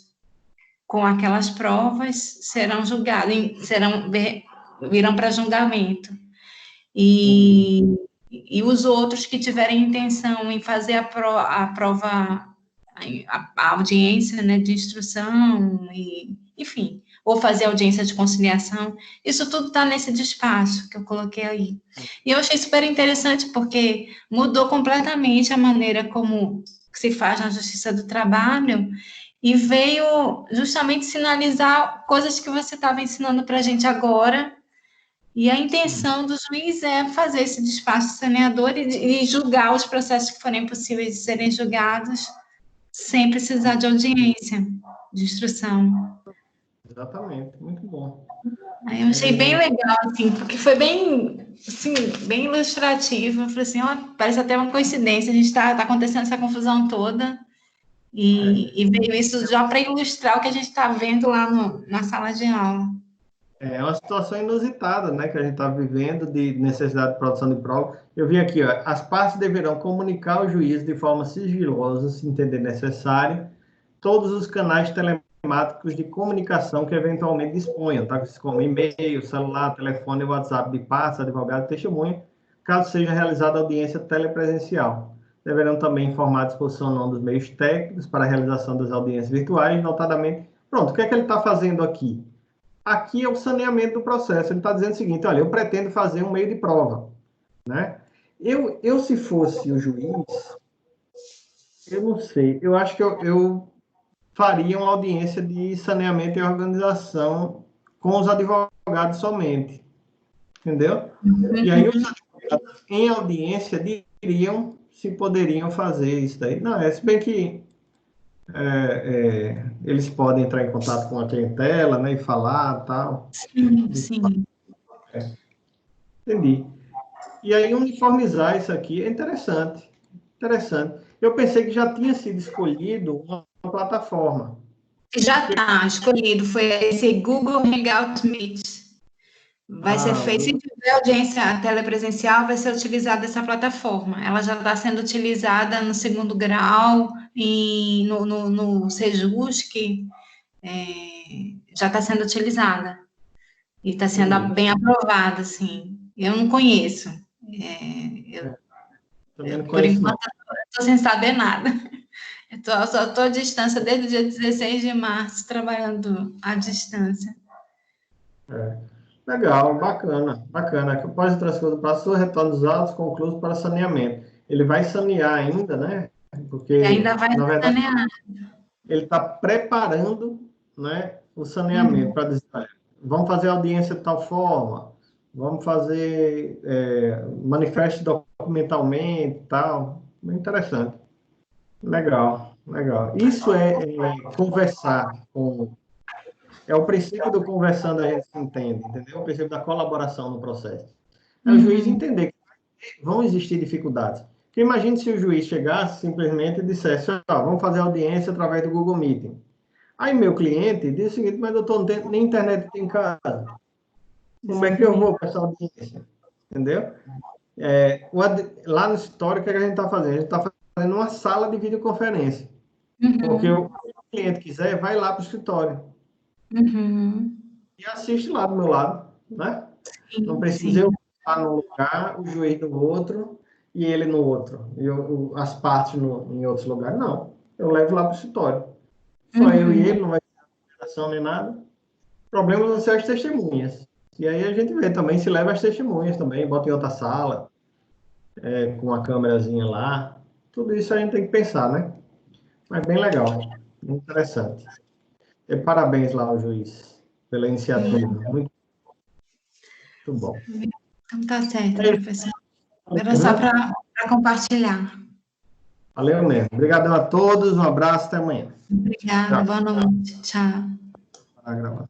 com aquelas provas, serão julgados, virão para julgamento. E os outros que tiverem intenção em fazer a prova, a audiência, né, de instrução, enfim, ou fazer audiência de conciliação, isso tudo está nesse despacho que eu coloquei aí. E eu achei super interessante, porque mudou completamente a maneira como se faz na Justiça do Trabalho, e veio justamente sinalizar coisas que você estava ensinando para a gente agora, e a intenção do juiz é fazer esse despacho saneador e julgar os processos que forem possíveis de serem julgados sem precisar de audiência, de instrução. Exatamente, muito bom. Aí eu achei bem legal, assim, porque foi bem, assim, bem ilustrativo. Eu falei assim, parece até uma coincidência, a gente está acontecendo essa confusão toda, e veio isso já para ilustrar o que a gente está vendo lá na sala de aula. É uma situação inusitada, né, que a gente está vivendo, de necessidade de produção de prova. Eu vi aqui, ó, as partes deverão comunicar ao juiz de forma sigilosa, se entender necessário, todos os canais telemáticos de comunicação que eventualmente disponham, tá? Como e-mail, celular, telefone, WhatsApp de partes, advogado e testemunha, caso seja realizada audiência telepresencial. Deverão também informar à disposição o nome dos meios técnicos para a realização das audiências virtuais, notadamente. Pronto, o que é que ele está fazendo aqui? Aqui é o saneamento do processo. Ele está dizendo o seguinte, olha, eu pretendo fazer um meio de prova, né? Eu se fosse o juiz, eu não sei, eu acho que eu fariam audiência de saneamento e organização com os advogados somente, entendeu? E aí os advogados em audiência diriam se poderiam fazer isso daí. Não, se bem que eles podem entrar em contato com a clientela, né, e falar, tal. Sim. Entendi. E aí uniformizar isso aqui é interessante. Eu pensei que já tinha sido escolhido uma plataforma. Já está escolhido, foi esse Google Hangout Meet. Vai ser feito, se tiver audiência telepresencial, vai ser utilizada essa plataforma. Ela já está sendo utilizada no segundo grau, no Sejusc, já está sendo utilizada. E está sendo bem aprovada, assim. Eu não conheço. Por enquanto, estou sem saber nada. Só estou à distância desde o dia 16 de março, trabalhando à distância. Legal, bacana. Após a transferência do prazo, retorno dos autos concluídos para saneamento. Ele vai sanear ainda, né? Porque, ainda vai sanear. Ele está preparando, né, o saneamento para dizer, vamos fazer audiência de tal forma, vamos fazer manifesto documentalmente e tal. Muito interessante. Legal. Isso é conversar com... É o princípio do conversando, a gente se entende, entendeu? O princípio da colaboração no processo. É o juiz entender que vão existir dificuldades. Porque imagine se o juiz chegasse simplesmente e dissesse, vamos fazer audiência através do Google Meeting. Aí meu cliente diz o seguinte, mas doutor, não tem nem internet em casa. Como é que eu vou para essa audiência? Entendeu? Lá no escritório, o que a gente está fazendo? A gente está fazendo uma sala de videoconferência. Porque o cliente quiser, vai lá para o escritório. E assiste lá do meu lado, né? Não precisa eu estar no lugar, o juiz no outro e ele no outro. E as partes em outros lugares. Não. Eu levo lá para o escritório. Só eu e ele, não vai ter operação nem nada. O problema vão ser as testemunhas. E aí a gente vê também se leva as testemunhas também, bota em outra sala, com uma câmerazinha lá. Tudo isso a gente tem que pensar, né? Mas bem legal, muito interessante. E parabéns lá ao juiz pela iniciativa. Muito bom. Então tá certo, professor. Era só para compartilhar. Valeu mesmo. Obrigadão a todos, um abraço, até amanhã. Obrigada, boa noite. Tchau. Tá gravando.